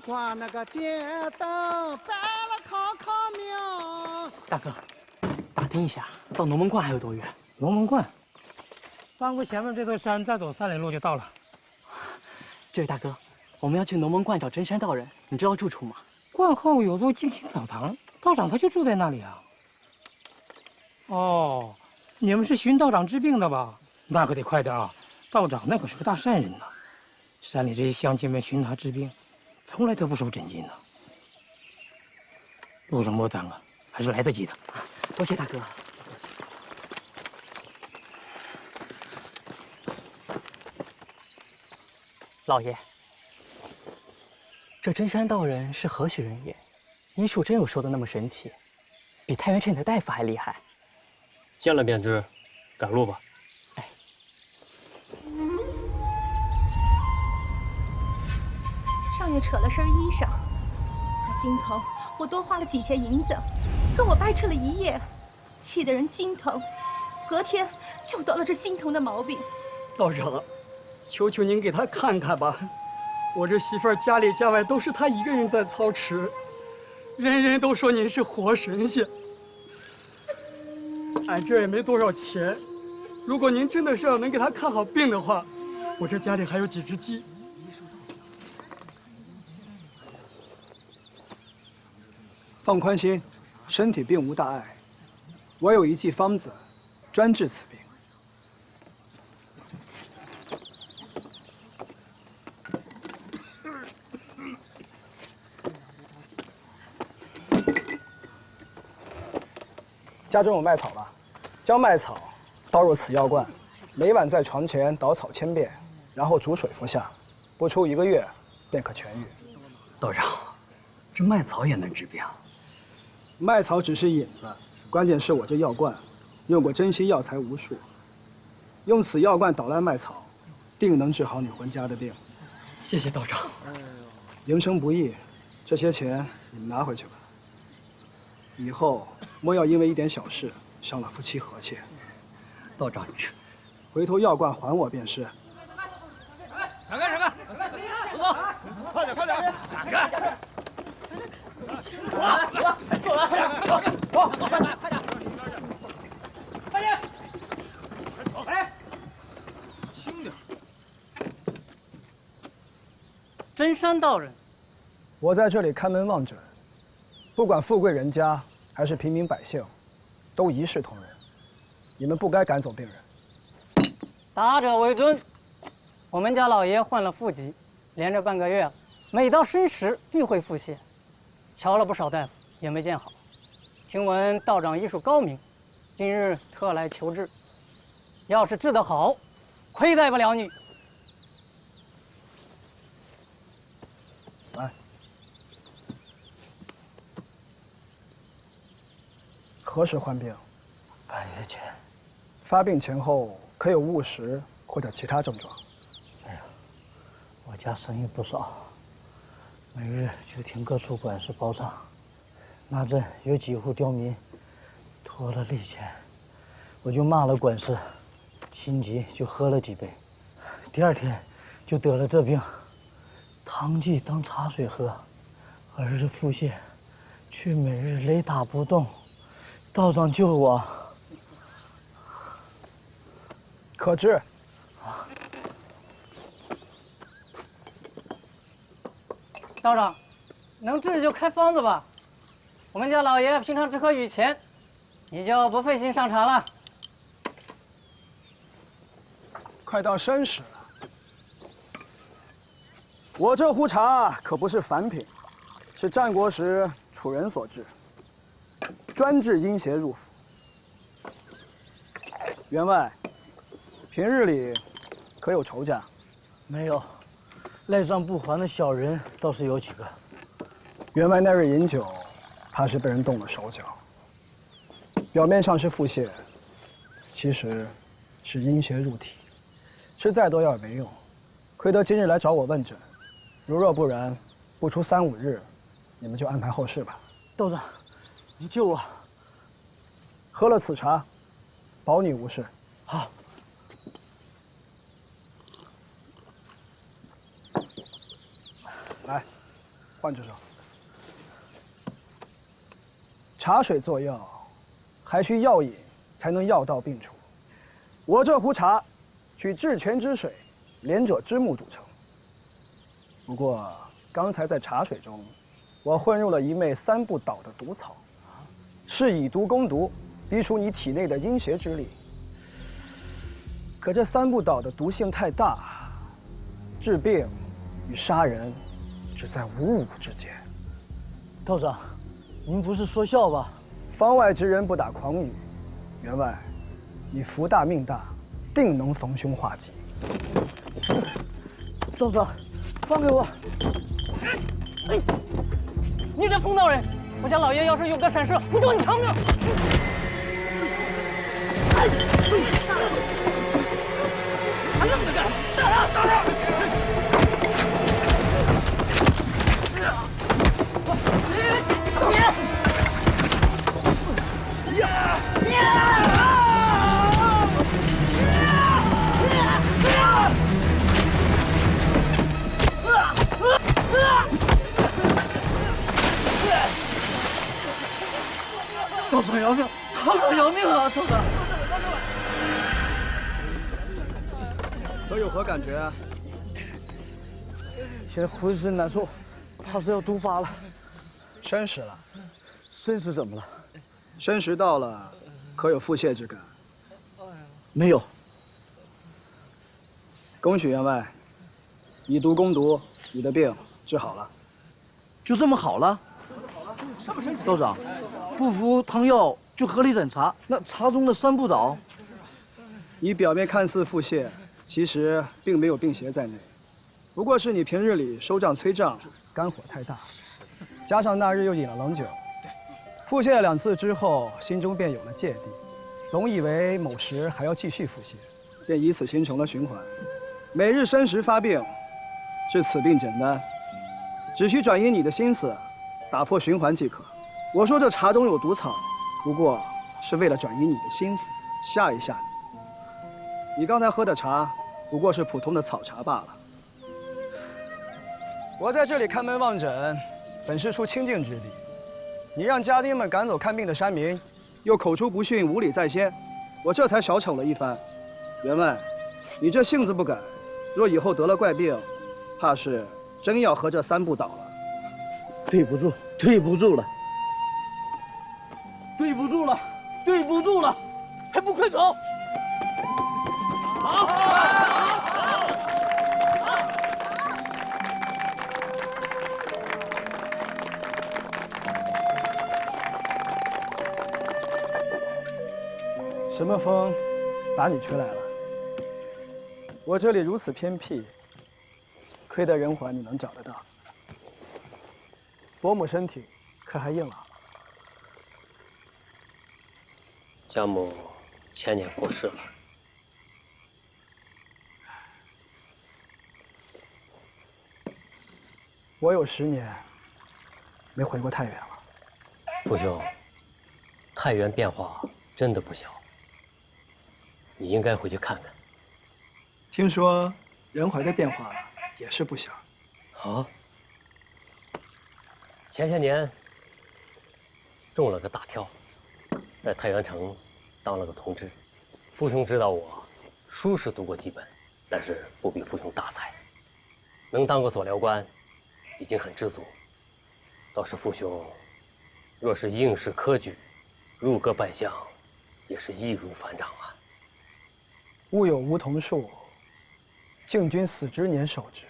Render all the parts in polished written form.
挂那个电灯，摆了烤烤苗。大哥，打听一下，到龙门关还有多远？龙门关，翻过前面这座山，再走3里路就到了。这位大哥，我们要去龙门关找真山道人，你知道住处吗？关后有座静心澡堂，道长他就住在那里啊。哦，你们是寻道长治病的吧？那可得快点啊！道长那可是个大善人呐，山里这些乡亲们寻他治病，从来都不收真金的。路上莫耽搁，还是来得及的。多谢大哥。老爷，这真山道人是何许人也？医术真有说的那么神奇？比太原镇的大夫还厉害？见了便知，赶路吧。哎，上月扯了身衣裳，他心疼我多花了几钱银子，跟我掰扯了一夜，气得人心疼。隔天就得了这心疼的毛病。道长，求求您给他看看吧，我这媳妇儿家里家外都是他一个人在操持，人人都说您是活神仙。俺这也没多少钱，如果您真的是要能给他看好病的话，我这家里还有几只鸡。放宽心，身体并无大碍，我有一剂方子，专治此病。家中有麦草吧？将麦草倒入此药罐，每晚在床前捣草1000遍，然后煮水服下，不出1个月便可痊愈。道长，这麦草也能治病？麦草只是引子，关键是我这药罐用过珍稀药材无数，用此药罐捣烂麦草，定能治好你浑家的病。谢谢道长。营生不易，这些钱你们拿回去吧。以后莫要因为一点小事伤了夫妻和气。道长，这回头药罐还我便是。闪开！不走！快点！闪开！走了！快点！走！哎，轻点。真山道人，我在这里看门望诊，不管富贵人家还是平民百姓，都一视同仁。你们不该赶走病人。打者为尊。我们家老爷患了腹疾，连着半个月了，每到申时必会腹泻，瞧了不少大夫也没见好。听闻道长医术高明，今日特来求治。要是治得好，亏待不了你。来，何时患病？半月前。发病前后可有误食或者其他症状？哎呀，我家生意不少，每日就听各处管事包场。那阵有几户刁民拖了利钱，我就骂了管事，心急就喝了几杯，第2天就得了这病，汤剂当茶水喝，儿子腹泻，却每日雷打不动。道长救我。可治。道长，能治就开方子吧。我们家老爷平常只喝雨钱，你就不费心上茶了。快到申时了，我这壶茶可不是凡品，是战国时楚人所制，专治阴邪入府。员外，平日里可有仇家？没有，赖账不还的小人倒是有几个。员外那日饮酒，怕是被人动了手脚。表面上是腹泻，其实是阴邪入体，吃再多药也没用。亏得今日来找我问诊，如若不然，不出3、5日，你们就安排后事吧。道长，你救我！喝了此茶，保你无事。好。来，换只手。茶水做药，还需药引才能药到病除。我这壶茶，取至泉之水，连者之木煮成。不过刚才在茶水中，我混入了一味三不倒的毒草，是以毒攻毒，逼出你体内的阴邪之力。可这三不倒的毒性太大，治病与杀人只在五之间。道长，您不是说笑吧？方外之人不打诳语，员外，你福大命大，定能逢凶化吉。道长，放开我！你这疯道人！我家老爷要是有个闪失，不救你偿命！还愣着干？打他！打他！道长饶命！道长饶命啊！道长，可有何感觉啊？现在浑身难受，怕是要毒发了。申时了，申时怎么了？申时到了，可有腹泻之感？没有。恭喜员外，以毒攻毒，你的病治好了。就这么好了？道长，不服汤药就合理诊查，那茶中的三不倒，你表面看似腹泻，其实并没有病邪在内，不过是你平日里收胀催胀，肝火太大，加上那日又饮了冷酒，腹泻2次之后，心中便有了芥蒂，总以为某时还要继续腹泻，便以此形成了循环。每日申时发病，治此病简单，只需转移你的心思，打破循环即可。我说这茶中有毒草，不过是为了转移你的心思，吓一吓你。你刚才喝的茶，不过是普通的草茶罢了。我在这里看门望诊，本是出清净之力。你让家丁们赶走看病的山民，又口出不逊，无礼在先，我这才小惩了一番。员外，你这性子不改，若以后得了怪病，怕是真要和这三不倒了。对不住，对不住了，对不住了，对不住了，还不快走！什么风把你吹来了？我这里如此偏僻，亏得人寰你能找得到。伯母身体可还硬朗？家母前年过世了。我有10年没回过太原了。父兄，太原变化真的不小，你应该回去看看。听说仁怀的变化也是不小。啊？前些年中了个大挑，在太原城当了个同知。父兄知道我书是读过几本，但是不比父兄大才，能当个佐料官已经很知足。倒是父兄若是应试科举，入阁拜相，也是易如反掌啊。吾有梧桐树，敬君死之年守之，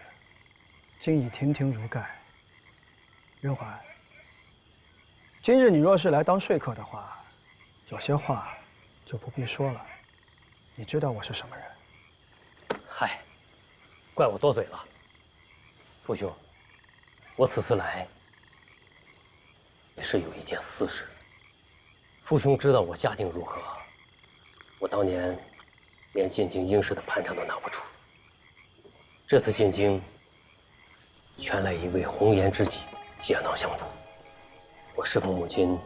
今已亭亭如盖。仁怀，今日你若是来当说客的话，有些话就不必说了。你知道我是什么人？嗨，怪我多嘴了。父兄，我此次来也是有一件私事。父兄知道我家境如何，我当年连进京应试的盘缠都拿不出。这次进京，全赖一位红颜知己解囊相助。我侍奉母亲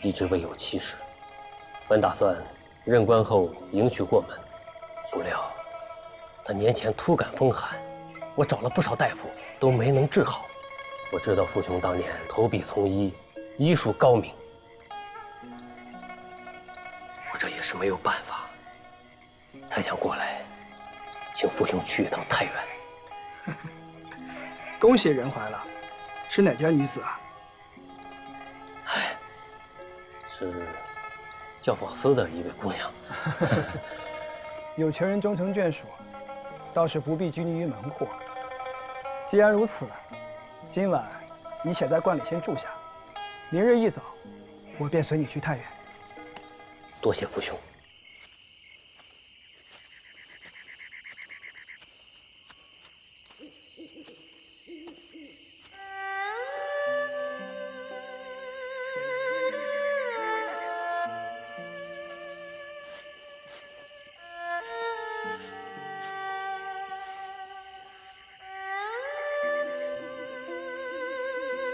一直未有妻室，本打算任官后迎娶过门，不料她年前突感风寒，我找了不少大夫都没能治好。我知道父兄当年投笔从医，医术高明，我这也是没有办法，才想过来，请父兄去一趟太原。恭喜仁怀了，是哪家女子啊？哎，是教坊司的一位姑娘。有情人终成眷属，倒是不必拘泥于门户。既然如此，今晚你且在观里先住下，明日一早，我便随你去太原。多谢父兄。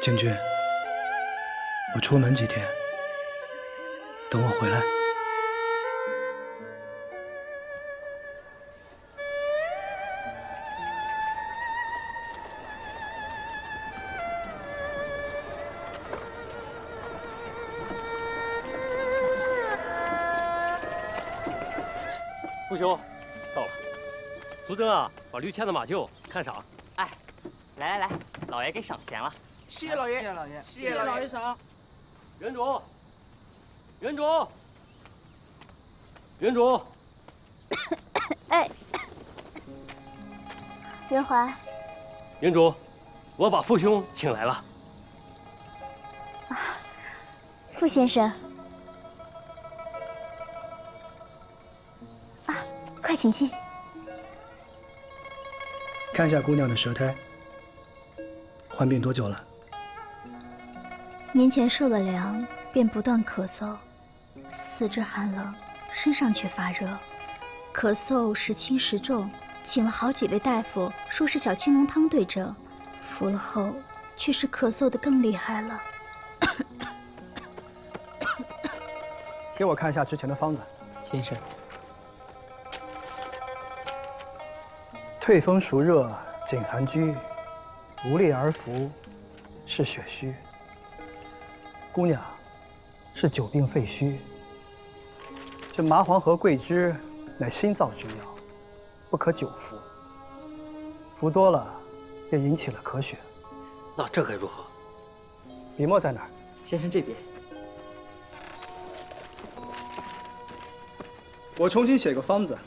景君，我出门几天，等我回来。父兄，到了。苏贞啊，把驴牵到马厩看赏。哎，来来来，老爷给赏钱了。谢谢老爷，谢谢老爷，谢谢老爷赏。原主，原主，原主。哎，仁怀，原主，我把父兄请来了。傅先生，啊，快请进。看一下姑娘的舌苔，患病多久了？年前受了凉，便不断咳嗽，四肢寒冷，身上却发热，咳嗽时轻时重，请了好几位大夫，说是小青龙汤对症，服了后却是咳嗽的更厉害了。给我看一下之前的方子。先生，退风熟热，颈寒拘，无力而服，是血虚。姑娘，是久病肺虚。这麻黄和桂枝乃心燥之药，不可久服，服多了便引起了咳血。那这该如何？笔墨在哪儿？先生这边。我重新写个方子，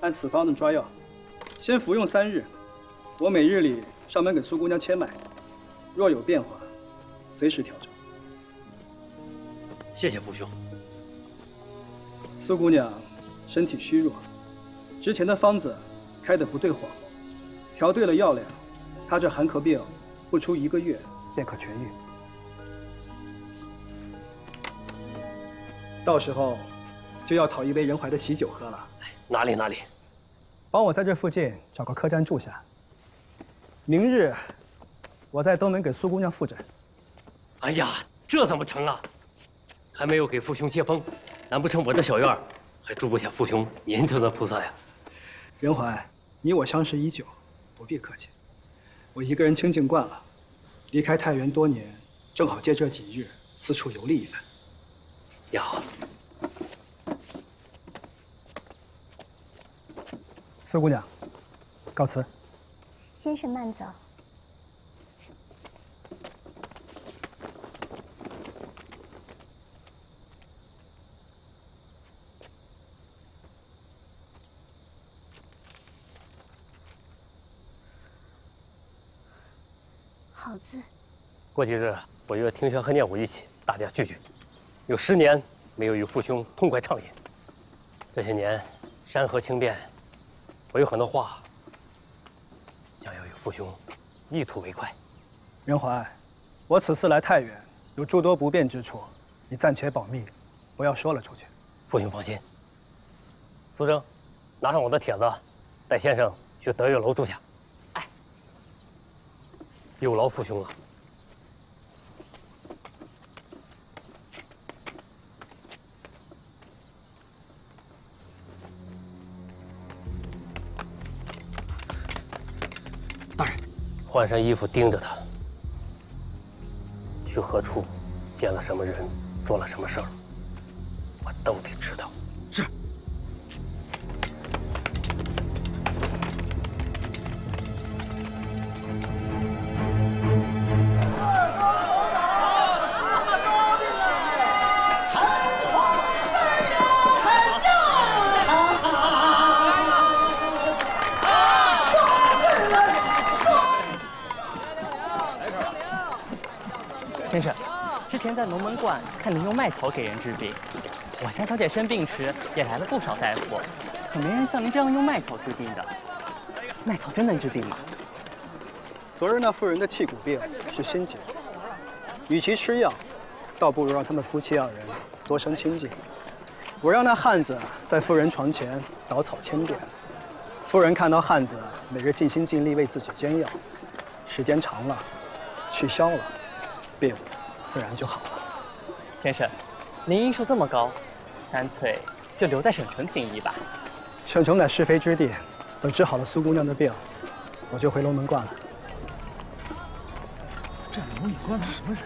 按此方子抓药，先服用3日。我每日里上门给苏姑娘切脉，若有变化，随时调整。谢谢父兄。苏姑娘身体虚弱，之前的方子开得不对火候，调对了药量，她这寒咳病不出1个月便可痊愈。到时候就要讨一杯仁怀的喜酒喝了。哪里哪里，帮我在这附近找个客栈住下。明日我再登门给苏姑娘复诊。哎呀，这怎么成啊？还没有给父兄接风，难不成我这小院儿还住不下父兄您这尊菩萨呀？仁怀，你我相识已久，不必客气。我一个人清静惯了，离开太原多年，正好借这几日四处游历一番。也好。苏姑娘，告辞。先生慢走。好字。过几日我约听轩和念武一起，大家聚聚。有10年没有与父兄痛快畅饮。这些年山河轻变，我有很多话想要与父兄一吐为快。仁怀，我此次来太原有诸多不便之处，你暂且保密，不要说了出去。父兄放心。苏征，拿上我的帖子，带先生去德月楼住下。哎，有劳父兄了。大人，换身衣服盯着他，去何处，见了什么人，做了什么事儿，我都得知道。是。先生，之前在龙门观看您用麦草给人治病，我家小姐生病时也来了不少大夫，可没人像您这样用麦草治病的。麦草真能治病吗？昨日那妇人的气骨病是心结，与其吃药，倒不如让他们夫妻二人多生清静。我让那汉子在夫人床前捣草1000遍，夫人看到汉子每日尽心尽力为自己煎药，时间长了，气消了，病自然就好了。先生，您医术这么高，干脆就留在省城行医吧。省城乃是非之地，等治好了苏姑娘的病，我就回龙门观了。这龙里关的是什么人？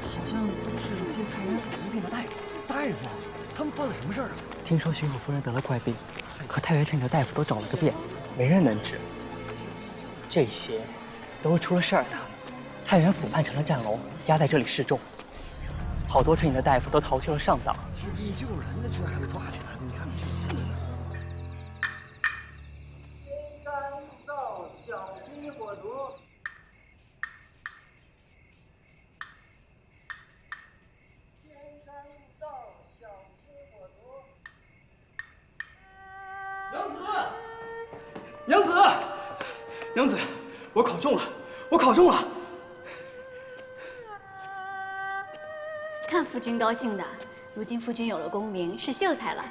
好像都是进太原府医病的大夫。大夫，他们犯了什么事儿啊？听说巡抚夫人得了怪病，可太原城里的大夫都找了个遍，没人能治。这些都是出了事儿的。太原府办成了战龙，压在这里示众，好多城里的大夫都逃去了上党。治病救人的居然还被抓起来了！你看这日子。天干物燥，小心火烛。天干物燥，小心火烛。娘子，娘子，我考中了，我考中了。看夫君高兴的，如今夫君有了功名，是秀才了。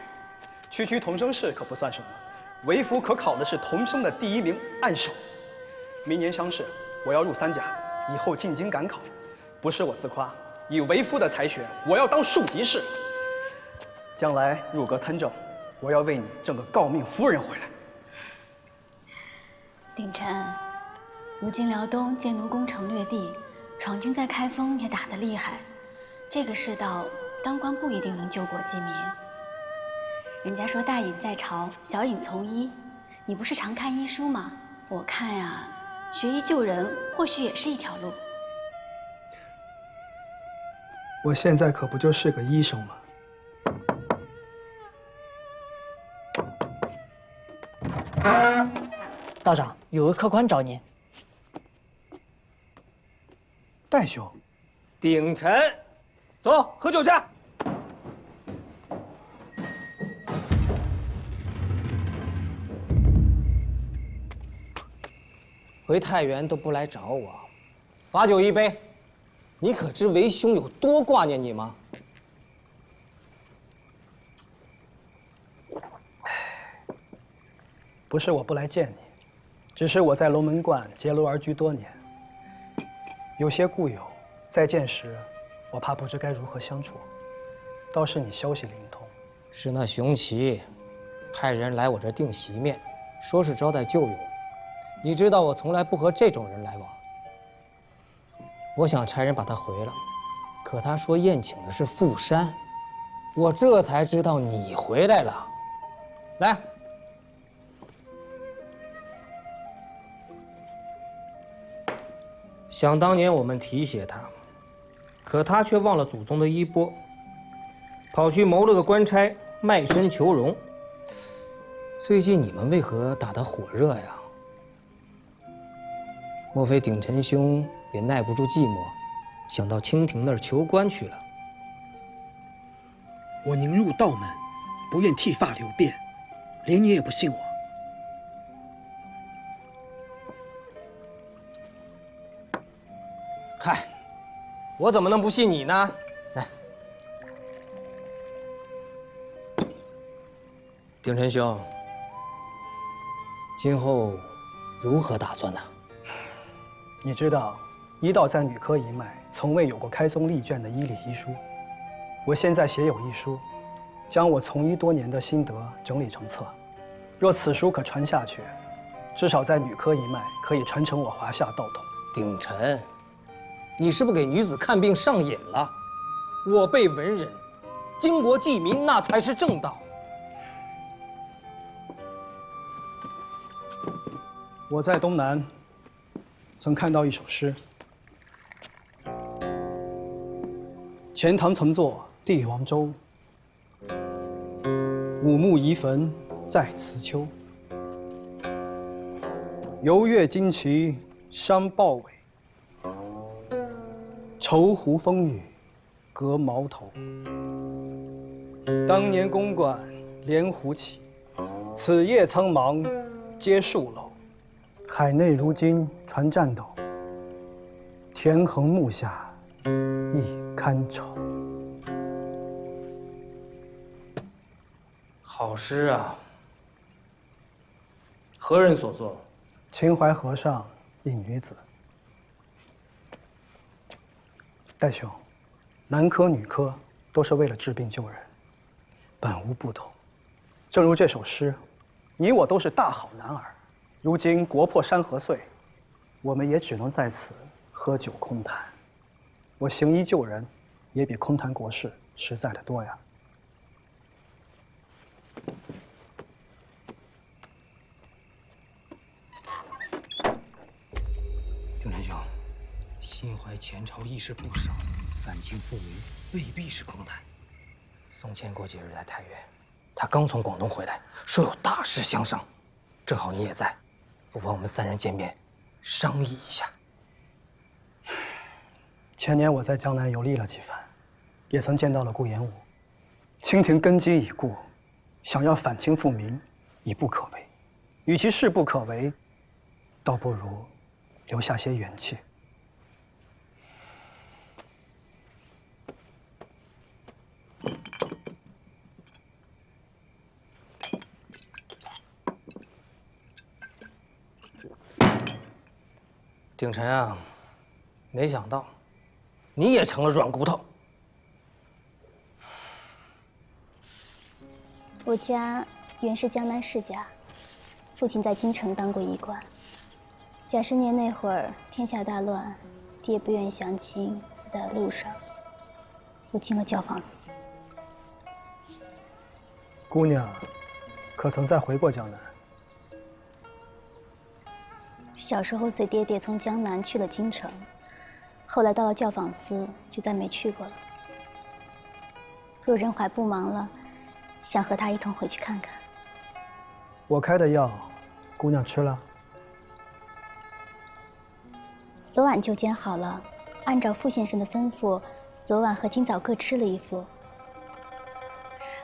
区区同生试可不算什么，为夫可考的是同生的第1名按手。明年乡试，我要入3甲，以后进京赶考。不是我自夸，以为夫的才学，我要当庶吉士。将来入阁参政，我要为你挣个诰命夫人回来。鼎臣，如今辽东渐奴攻城略地，闯军在开封也打得厉害。这个世道，当官不一定能救国济民。人家说大隐在朝，小隐从医。你不是常看医书吗？我看呀，学医救人或许也是一条路。我现在可不就是个医生吗？道长，有个客官找您。戴兄，鼎臣，走，喝酒去。回太原都不来找我，罚酒一杯。你可知为兄有多挂念你吗？不是我不来见你，只是我在龙门观结庐而居多年，有些故友，再见时，我怕不知该如何相处。倒是你消息灵通，是那熊奇派人来我这订席面，说是招待旧友。你知道我从来不和这种人来往。我想差人把他回了，可他说宴请的是富山，我这才知道你回来了。来。想当年我们提携他，可他却忘了祖宗的衣钵，跑去谋了个官差，卖身求荣。最近你们为何打得火热呀？莫非鼎臣兄也耐不住寂寞，想到清廷那儿求官去了？我宁入道门，不愿剃发留辫，连你也不信我。嗨，我怎么能不信你呢？来，鼎臣兄，今后如何打算呢？你知道，医道在女科一脉从未有过开宗立卷的医理医书。我现在写有一书，将我从医多年的心得整理成册。若此书可传下去，至少在女科一脉可以传承我华夏道统。鼎臣，你是不是给女子看病上瘾了？我辈文人，经国济民，那才是正道。我在东南曾看到一首诗：钱塘曾作帝王州，五木遗坟在此丘。游越旌旗山豹尾，愁湖风雨隔毛头。当年公馆连湖起，此夜苍茫皆戍楼。海内如今船战斗，田横木下一堪愁。好诗啊！何人所作？秦淮河上一女子。戴兄，男科女科都是为了治病救人，本无不同。正如这首诗，你我都是大好男儿。如今国破山河碎，我们也只能在此喝酒空谈。我行医救人，也比空谈国事实在的多呀。丁真兄，心怀前朝义士不少，反清复明未必是空谈。宋谦过几日来太原，他刚从广东回来，说有大事相商，正好你也在。不妨我们3人见面，商议一下。前年我在江南游历了几番，也曾见到了顾炎武。清廷根基已固，想要反清复明，已不可为。与其事不可为，倒不如留下些元气。鼎臣啊，没想到你也成了软骨头。我家原是江南世家，父亲在京城当过驿官。甲申年那会儿，天下大乱，爹不愿降清，死在了路上。我进了教坊司。姑娘，可曾再回过江南？小时候随爹爹从江南去了京城，后来到了教坊司，就再没去过了。若仁怀不忙了，想和他一同回去看看。我开的药，姑娘吃了？昨晚就煎好了，按照傅先生的吩咐，昨晚和今早各吃了一副。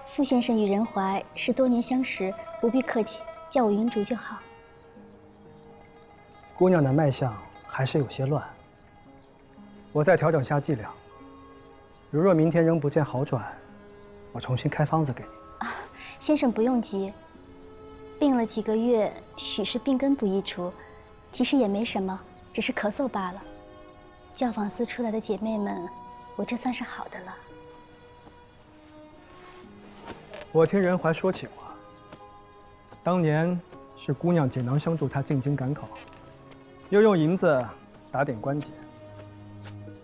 傅先生与仁怀是多年相识，不必客气，叫我云竹就好。姑娘的脉象还是有些乱，我再调整下剂量。如若明天仍不见好转，我重新开方子给你。先生不用急，病了几个月，许是病根不易除，其实也没什么，只是咳嗽罢了。教坊司出来的姐妹们，我这算是好的了。我听仁怀说起过，当年是姑娘锦囊相助他进京赶考，又用银子打点关节。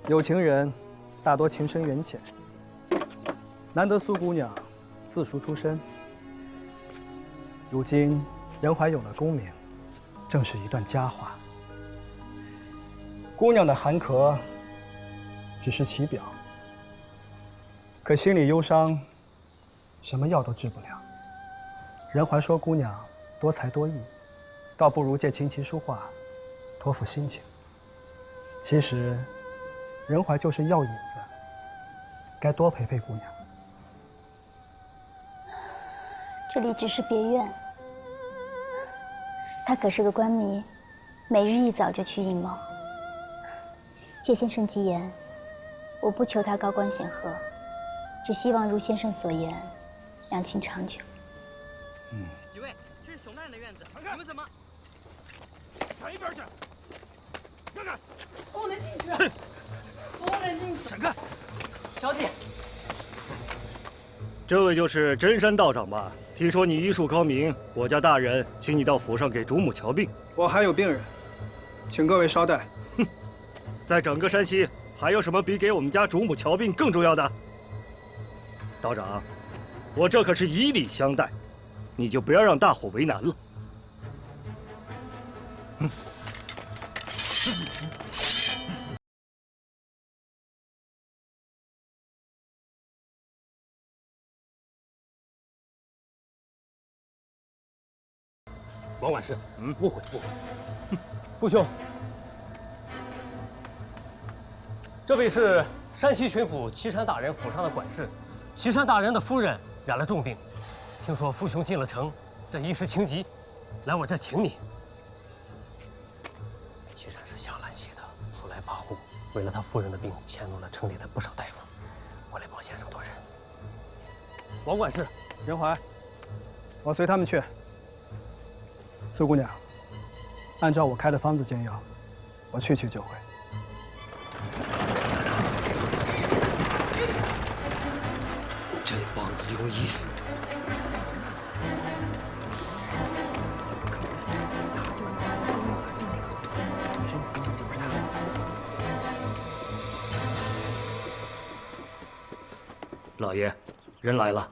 有情人大多情深缘浅，难得苏姑娘自塾出身。如今仁怀有了功名，正是一段佳话。姑娘的寒咳只是其表，可心里忧伤，什么药都治不了。仁怀说姑娘多才多艺，倒不如借琴棋书画托付心情。其实仁怀就是药引子，该多陪陪姑娘。这里只是别院，他可是个官迷，每日一早就去应谋。借先生吉言，我不求他高官显赫，只希望如先生所言，两情长久。几位，这是熊大人的院子，你们怎么？闪一边去！让开！不能进去！不能进去！闪开！小姐，这位就是真山道长吧？听说你医术高明，我家大人请你到府上给主母瞧病。我还有病人，请各位稍待。在整个山西，还有什么比给我们家主母瞧病更重要的？道长，我这可是以礼相待，你就不要让大伙为难了。王管事，误会。父兄，这位是山西巡抚岐山大人府上的管事，岐山大人的夫人染了重病，听说父兄进了城，这一时情急，来我这请你。岐山是下兰溪的，素来跋扈，为了他夫人的病，迁怒了城里的不少大夫，我来帮先生多人。王管事，任怀，我随他们去。苏姑娘，按照我开的方子煎药，我去就回。这帮子庸医！老爷，人来了。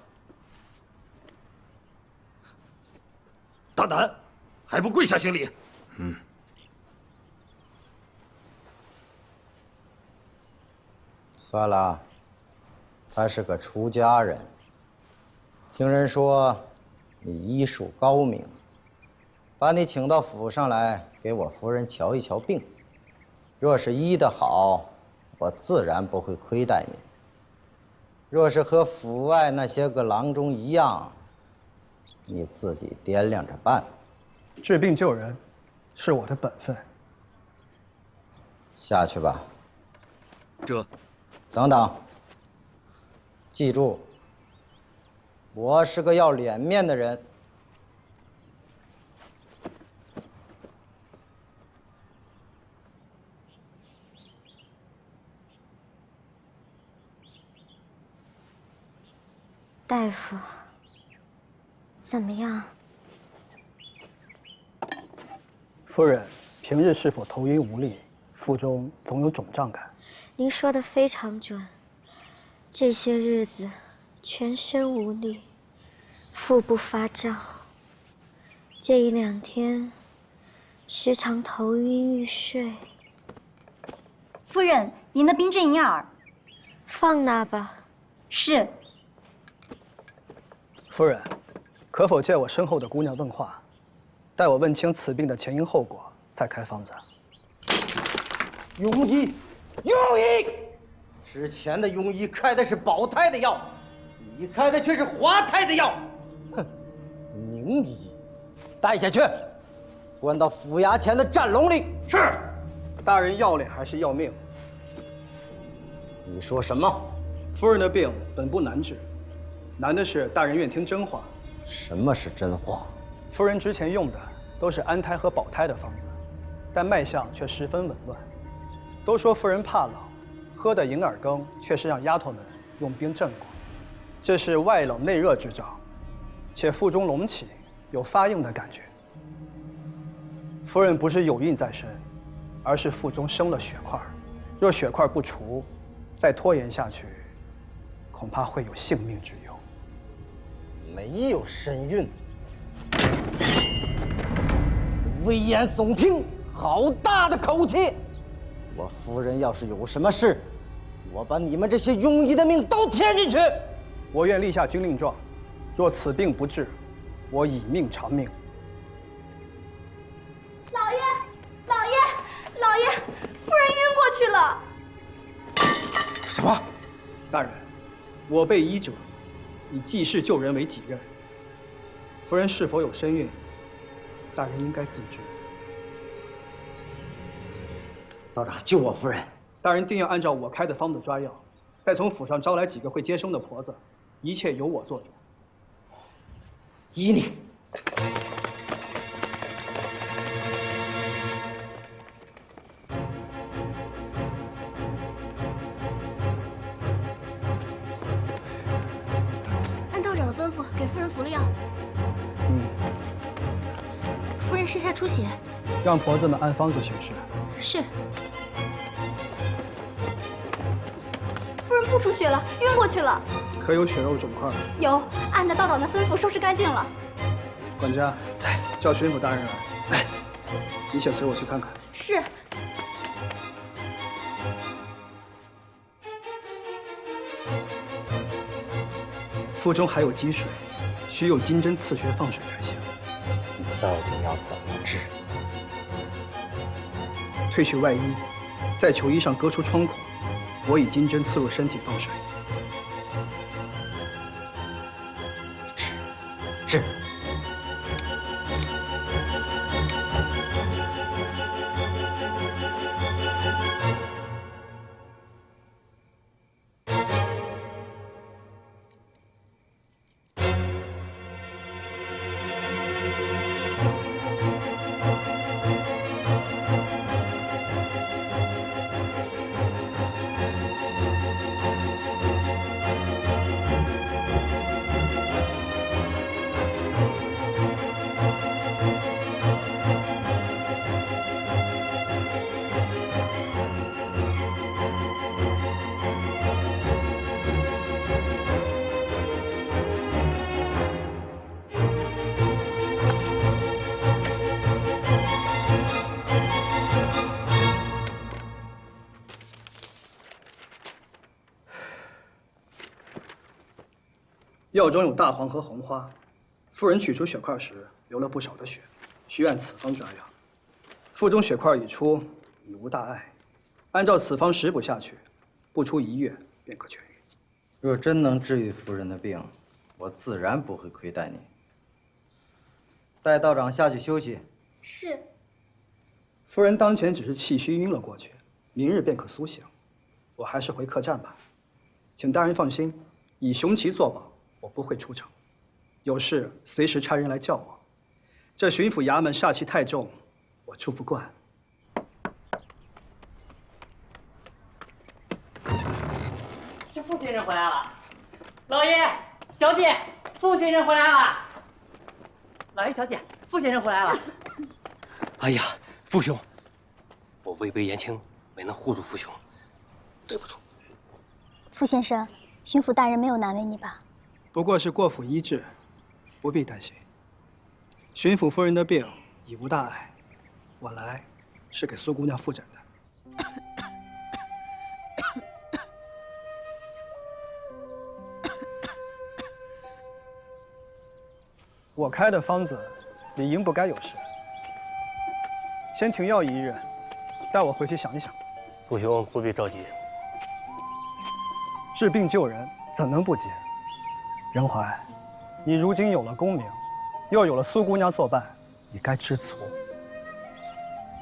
大胆！还不跪下行礼！算了，他是个出家人。听人说你医术高明，把你请到府上来给我夫人瞧一瞧病。若是医得好，我自然不会亏待你；若是和府外那些个郎中一样，你自己掂量着办。治病救人，是我的本分。下去吧。等等，记住，我是个要脸面的人。大夫，怎么样？夫人，平日是否头晕无力，腹中总有肿胀感？您说的非常准。这些日子全身无力，腹部发胀，这一两天时常头晕欲睡。夫人，您的冰镇银耳。放那吧。是。夫人，可否借我身后的姑娘问话？待我问清此病的前因后果，再开方子。庸医，庸医！之前的庸医开的是保胎的药，你开的却是滑胎的药。哼，宁医，带下去，关到府衙前的战笼里。是。大人要脸还是要命？你说什么？夫人的病本不难治，难的是大人愿听真话。什么是真话？夫人之前用的都是安胎和保胎的方子，但脉象却十分紊乱。都说夫人怕冷，喝的银耳羹却是让丫头们用冰镇过，这是外冷内热之兆，且腹中隆起，有发硬的感觉。夫人不是有孕在身，而是腹中生了血块，若血块不除，再拖延下去，恐怕会有性命之忧。没有身孕，危言耸听，好大的口气！我夫人要是有什么事，我把你们这些庸医的命都填进去。我愿立下军令状，若此病不治，我以命偿命。老爷，夫人晕过去了。什么？大人，我辈医者以济世救人为己任。夫人是否有身孕，大人应该自知。道长，救我夫人！大人定要按照我开的方子抓药，再从府上招来几个会接生的婆子，一切由我做主。依你。按道长的吩咐，给夫人服了药。夫人腋下出血，让婆子们按方子行事。是。不出血了，晕过去了。可有血肉肿块？有，按照道长的吩咐收拾干净了。管家，叫巡抚大人来。哎，你先随我去看看。是。腹中还有积水，需用金针刺穴放水才行。你到底要怎么治？褪去外衣，在球衣上割出创孔，我以金针刺入身体放水。治。药中有大黄和红花，夫人取出血块时流了不少的血，需按此方抓药。腹中血块已出，已无大碍，按照此方食补下去，不出1月便可痊愈。若真能治愈夫人的病，我自然不会亏待你。带道长下去休息。是。夫人当前只是气虚晕了过去，明日便可苏醒。我还是回客栈吧，请大人放心，以雄旗作保。我不会出城，有事随时差人来叫我。这巡抚衙门煞气太重，我住不惯。是傅先生回来了，老爷、小姐，傅先生回来了。老爷、小姐，傅先生回来了。哎呀，傅兄，我位卑言轻，没能护住傅兄，对不住。傅先生，巡抚大人没有难为你吧？不过是过府医治，不必担心。巡抚夫人的病已无大碍，我来是给苏姑娘复诊的。我开的方子理应不该有事。先停药1日，带我回去想一想。傅兄不必着急。治病救人，怎能不急？仁怀，你如今有了功名，又有了苏姑娘作伴，你该知足。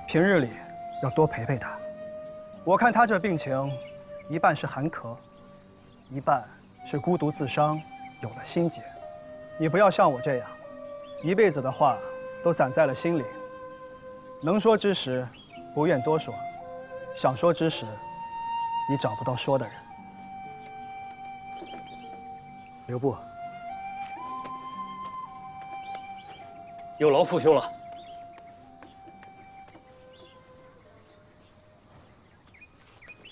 平日里要多陪陪她。我看她这病情，一半是寒咳，一半是孤独自伤，有了心结。你不要像我这样，一辈子的话都攒在了心里。能说之时，不愿多说；想说之时，你找不到说的人。留步。有劳傅兄了。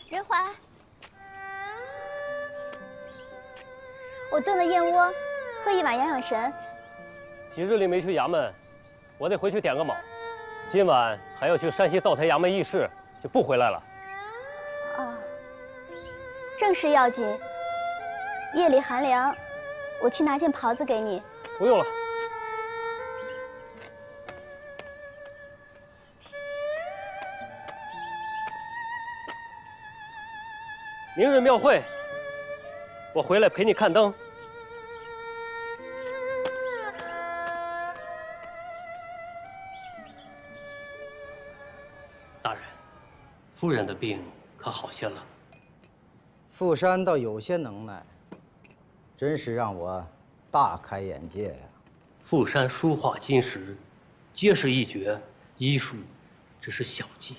仁怀，我炖了燕窝，喝一碗养养神。几日里没去衙门，我得回去点个卯。今晚还要去山西道台衙门议事，就不回来了。啊，正事要紧。夜里寒凉，我去拿件袍子给你。不用了。明日庙会，我回来陪你看灯。大人，夫人的病可好些了？傅山倒有些能耐，真是让我大开眼界呀！傅山书画金石，皆是一绝，医术只是小技。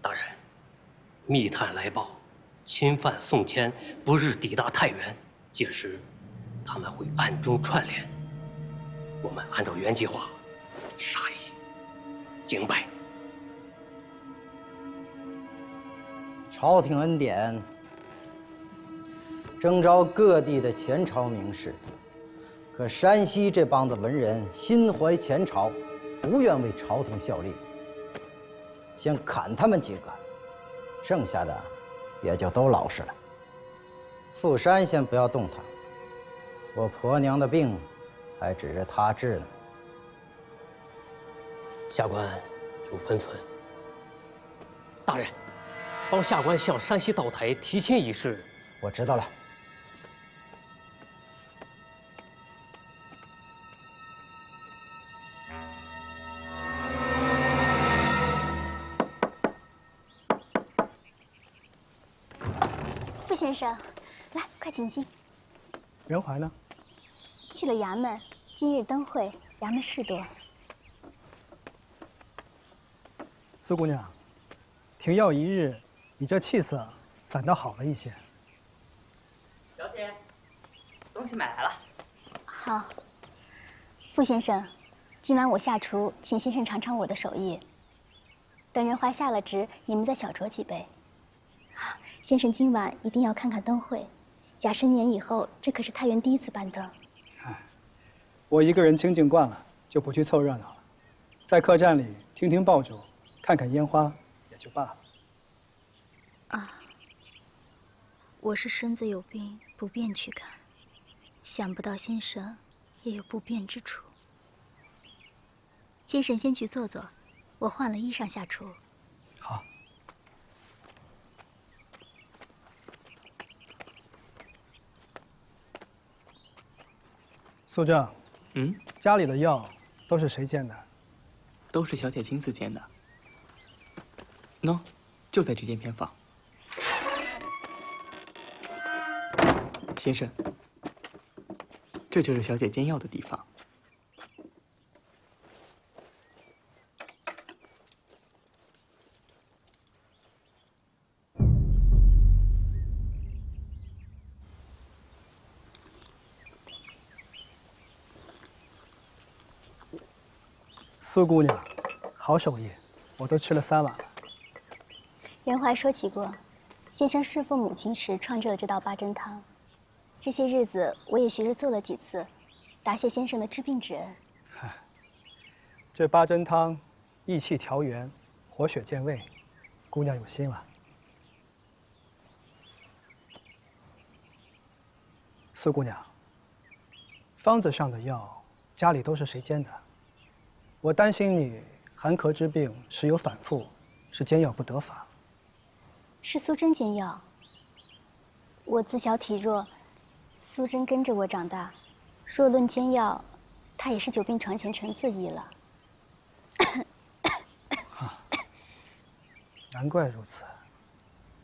大人，密探来报，侵犯宋谦不日抵达太原，届时他们会暗中串联。我们按照原计划，杀一儆百。朝廷恩典，征召各地的前朝名士。可山西这帮子文人心怀前朝，不愿为朝廷效力。先砍他们几个，剩下的也就都老实了。富山先不要动他，我婆娘的病还指着他治呢。下官有分寸。大人，帮下官向山西道台提亲一事，我知道了。傅先生，来，快请进。袁怀呢？去了衙门，今日灯会，衙门事多。苏姑娘，停药一日，你这气色反倒好了一些。小姐，东西买来了。好。傅先生，今晚我下厨，请先生尝尝我的手艺。等人怀下了职，你们再小酌几杯。先生今晚一定要看看灯会，甲申年以后，这可是太原第一次办灯。我一个人清静惯了，就不去凑热闹了，在客栈里听听爆竹，看看烟花，也就罢了。啊，我是身子有病，不便去看，想不到先生也有不便之处。先生先去坐坐，我换了衣裳下厨。好。苏正，家里的药都是谁煎的？都是小姐亲自煎的。喏，就在这间偏房。先生，这就是小姐煎药的地方。苏姑娘，好手艺，我都吃了3碗了。袁怀说起过，先生侍奉母亲时创制了这道八珍汤，这些日子我也学着做了几次，答谢先生的治病之恩。这八珍汤，益气调元，活血健胃，姑娘有心了。苏姑娘，方子上的药，家里都是谁煎的？我担心你寒咳之病时有反复，是煎药不得法。是苏珍煎药。我自小体弱，苏珍跟着我长大。若论煎药，她也是久病床前陈自医了。难怪如此。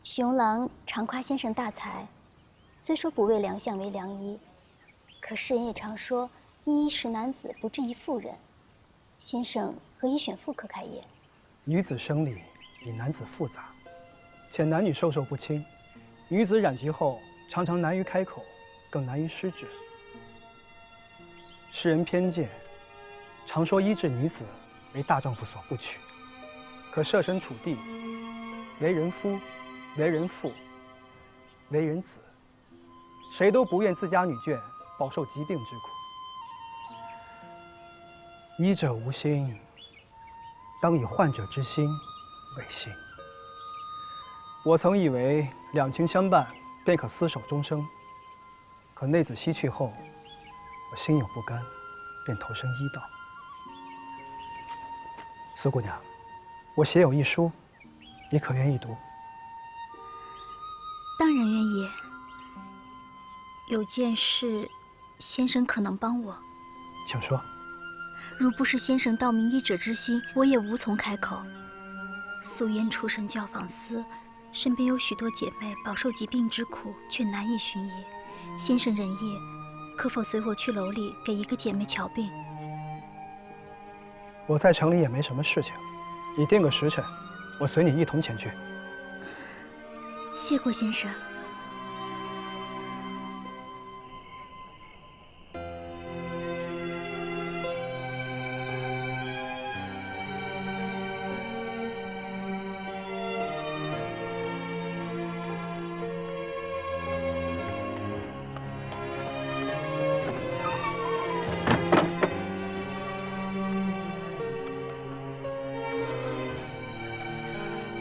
熊郎常夸先生大才，虽说不为良相为良医，可世人也常说医一时男子，不治一妇人。先生何以选妇科开业？女子生理比男子复杂，且男女授受不亲，女子染疾后常常难于开口，更难于施治。世人偏见，常说医治女子为大丈夫所不取，可设身处地，为人夫、为人父、为人子，谁都不愿自家女眷饱受疾病之苦。医者无心，当以患者之心为心。我曾以为两情相伴便可厮守终生，可内子西去后，我心有不甘，便投身医道。苏姑娘，我写有一书，你可愿意读？当然愿意。有件事，先生可能帮我。请说。如不是先生道明医者之心，我也无从开口。素烟出身教坊司，身边有许多姐妹饱受疾病之苦，却难以寻医。先生仁义，可否随我去楼里给一个姐妹瞧病？我在城里也没什么事情，你定个时辰，我随你一同前去。谢过先生。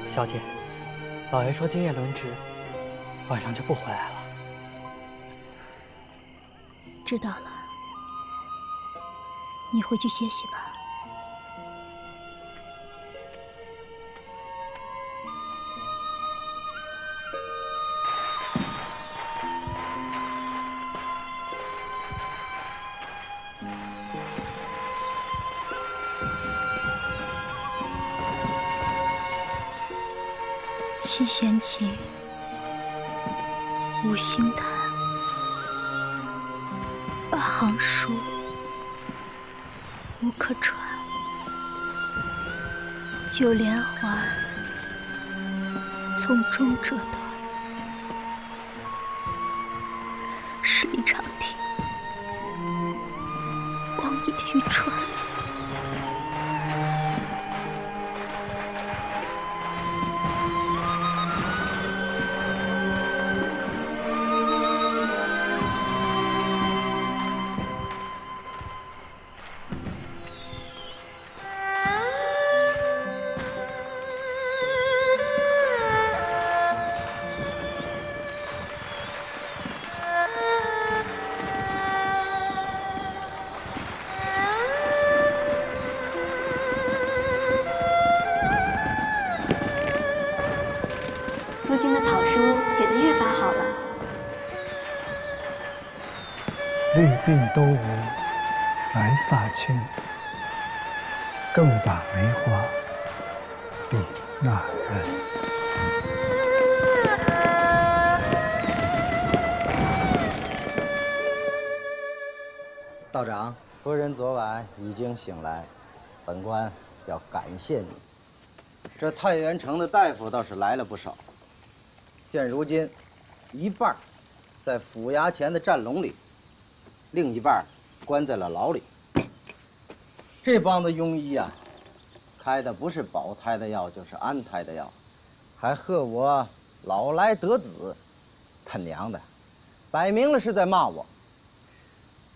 小姐，老爷说今夜轮值，晚上就不回来了。知道了，你回去歇息吧。七弦琴，五星弹，八行书，无可传，九连环，从中折断，十里长亭，望眼欲穿。夫君的草书写得越发好了。绿鬓都无白发青，更把梅花比那人。道长，夫人昨晚已经醒来，本官要感谢你。这太原城的大夫倒是来了不少，现如今一半在府衙前的战笼里，另一半关在了牢里。这帮子庸医啊，开的不是保胎的药，就是安胎的药，还贺我老来得子，他娘的，摆明了是在骂我。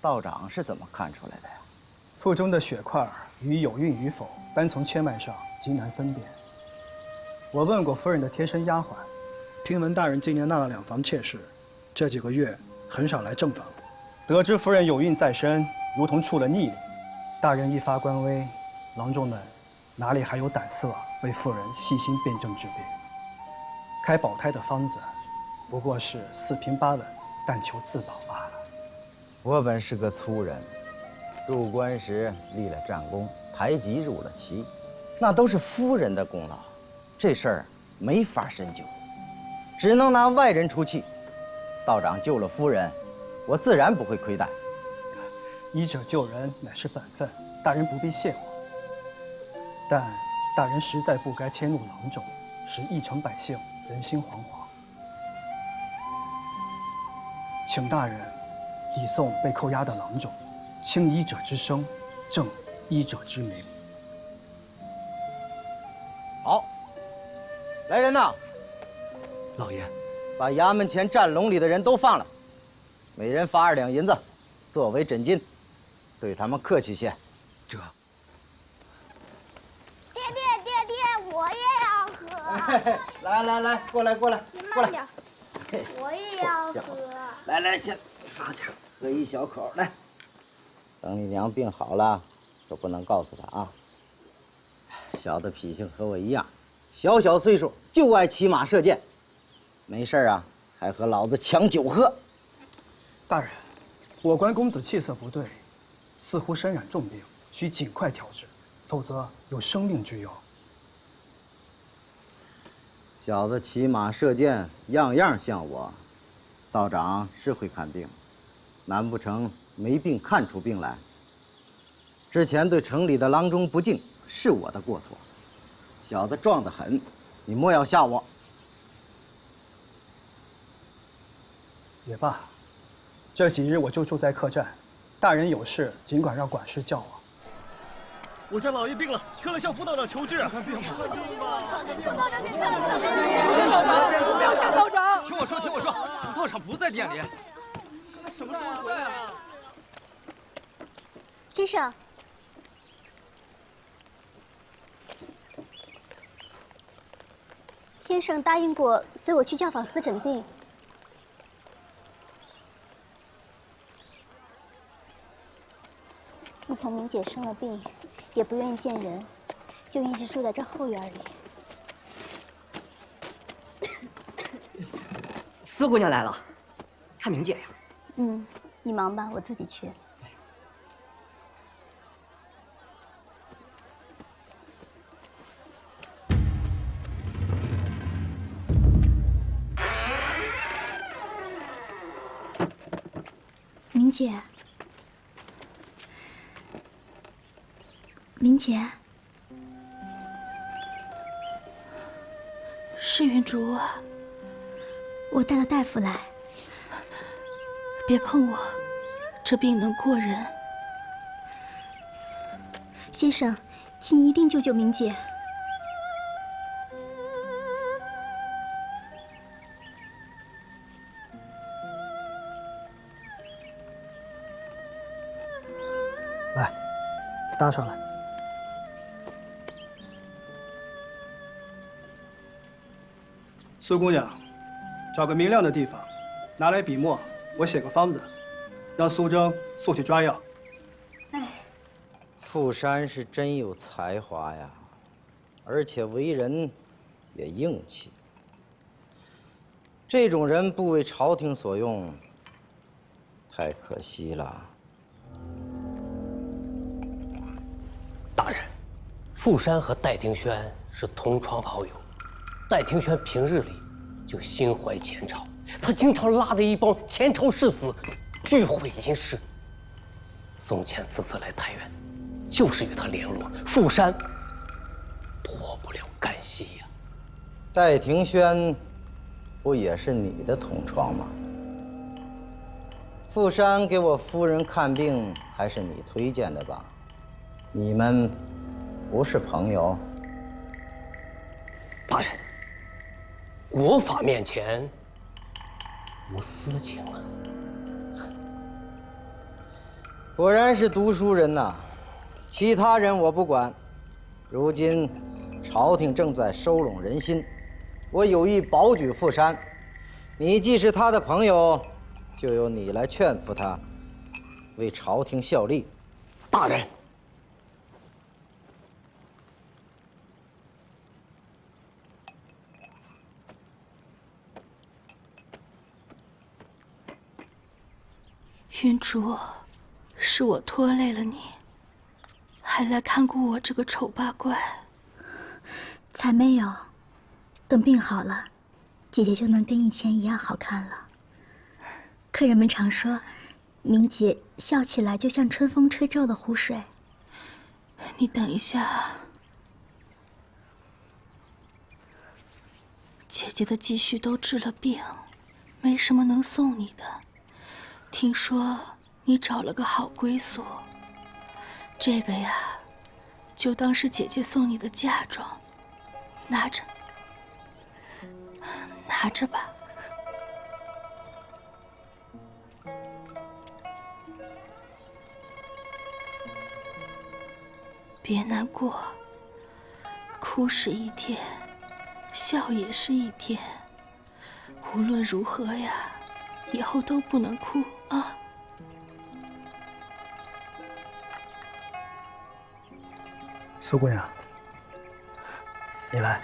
道长是怎么看出来的呀？腹中的血块与有孕与否，单从切脉上极难分辨。我问过夫人的贴身丫鬟，听闻大人今年纳了2房妾室，这几个月很少来正房。得知夫人有孕在身，如同触了逆鳞。大人一发官威，郎中们哪里还有胆色为夫人细心辨证治病？开保胎的方子，不过是4平8稳，但求自保罢了。我本是个粗人，入关时立了战功，抬级入了旗，那都是夫人的功劳。这事儿没法深究，只能拿外人出气。道长救了夫人，我自然不会亏待。医者救人乃是本分，大人不必谢我。但大人实在不该迁怒郎中，使一城百姓人心惶惶。请大人礼送被扣押的郎中，轻医者之声，正医者之名。好，来人呐！老爷，把衙门前战笼里的人都放了，每人发2两银子，作为诊金，对他们客气些。这。爹爹，我也要喝。来，过来，过来。我也要喝。来，先放下，喝一小口。来，等你娘病好了，可不能告诉她啊。小的脾性和我一样，小岁数就爱骑马射箭，没事啊还和老子抢酒喝。大人，我观公子气色不对，似乎身染重病，需尽快调治，否则有生命之忧。小子骑马射箭，样样像我。道长是会看病，难不成没病看出病来？之前对城里的郎中不敬，是我的过错。小子壮得很，你莫要吓我。也罢，这几日我就住在客栈，大人有事尽管让管事叫我。我家老爷病了，缺了向副道长求治。求道长，你劝了可见道长，不要见道长。听我说，道长不在店里。什么时候回来啊？先生，先生答应过随我去教坊司诊病。自从明姐生了病，也不愿意见人，就一直住在这后院里。司姑娘来了，看明姐呀。嗯，你忙吧，我自己去。明姐，明姐，是云竹啊。我带了大夫来。别碰我，这病能过人。先生，请一定救救明姐。来，搭上来。苏姑娘，找个明亮的地方，拿来笔墨，我写个方子，让苏征速去抓药。傅山是真有才华呀，而且为人也硬气。这种人不为朝廷所用，太可惜了。大人，傅山和戴庭轩是同窗好友，戴庭轩平日里就心怀前朝，他经常拉着一帮前朝士子聚会议事。宋乾4次来太原，就是与他联络。傅山脱不了干系呀。戴庭轩不也是你的同窗吗？傅山给我夫人看病，还是你推荐的吧？你们不是朋友？大人，国法面前无私情啊！果然是读书人呐，其他人我不管。如今朝廷正在收拢人心，我有意保举傅山。你既是他的朋友，就由你来劝服他，为朝廷效力。大人，云竹，是我拖累了你，还来看顾我这个丑八怪。才没有，等病好了，姐姐就能跟以前一样好看了。客人们常说，明姐笑起来就像春风吹皱了湖水。你等一下，姐姐的积蓄都治了病，没什么能送你的。听说你找了个好归宿，这个呀，就当是姐姐送你的嫁妆，拿着，拿着吧。别难过，哭是一天，笑也是一天。无论如何呀，以后都不能哭啊！苏姑娘，你来。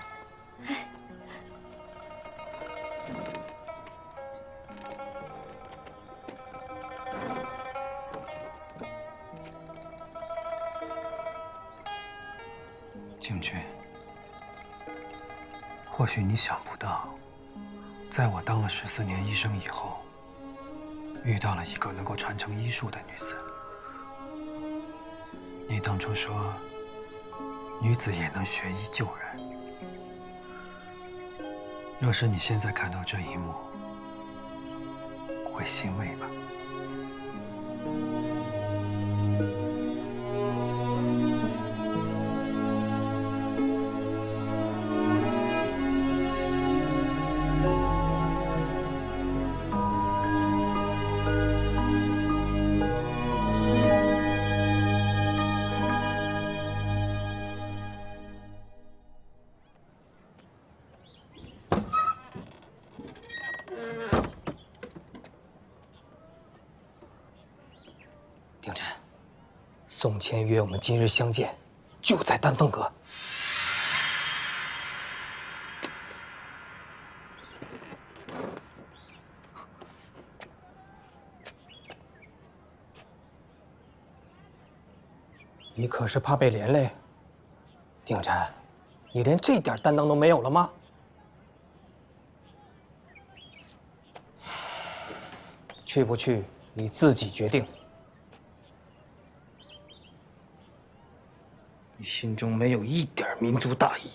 景君，或许你想不到，在我当了14年医生以后，遇到了一个能够传承医术的女子。你当初说，女子也能学医救人。若是你现在看到这一幕，会欣慰吧？宋谦约我们今日相见，就在丹凤阁。你可是怕被连累？鼎琛，你连这点担当都没有了吗？去不去，你自己决定。你心中没有一点民族大义。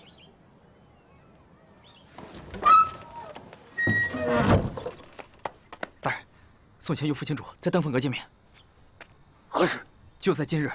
大人，宋谦与副清主在丹凤阁见面。何时？就在今日。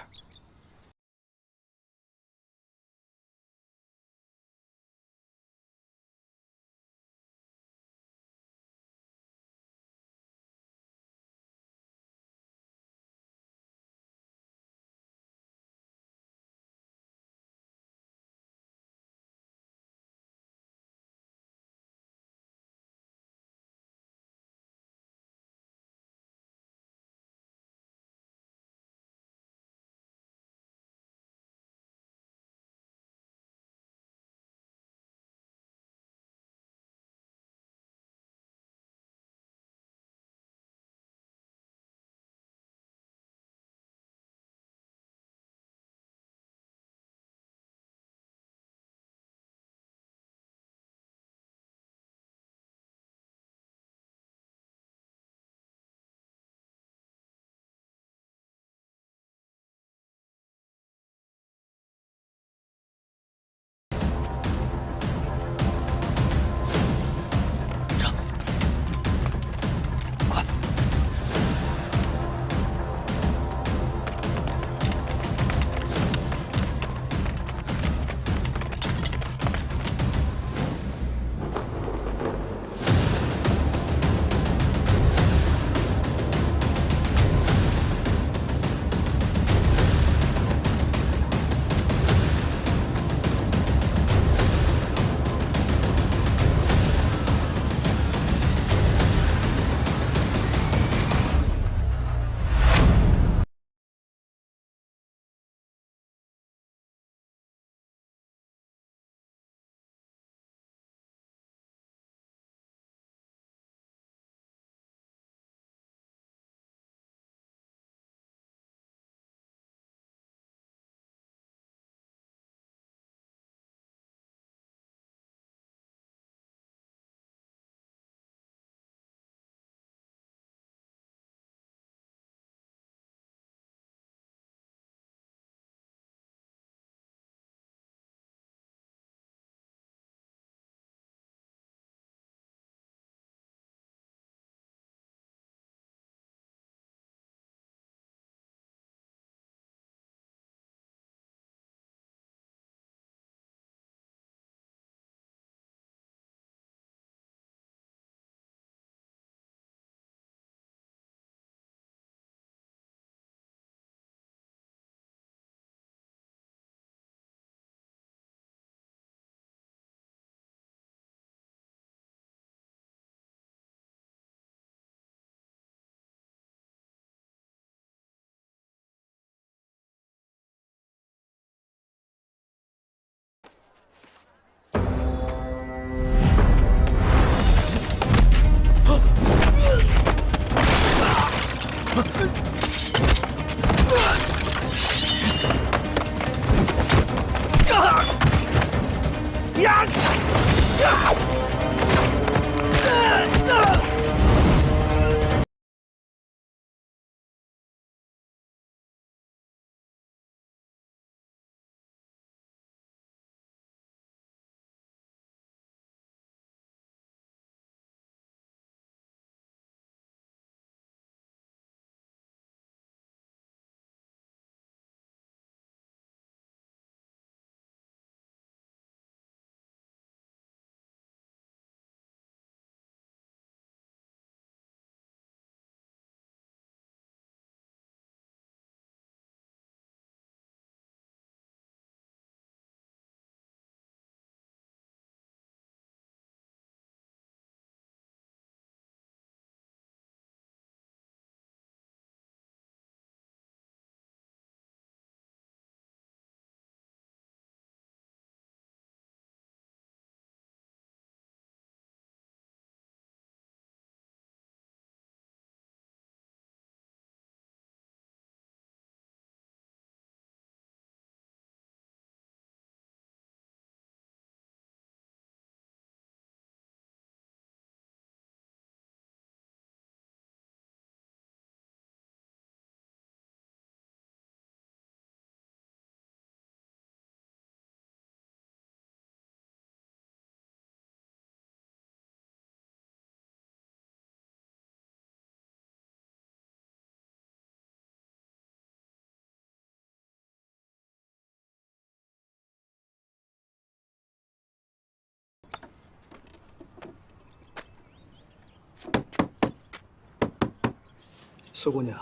苏姑娘，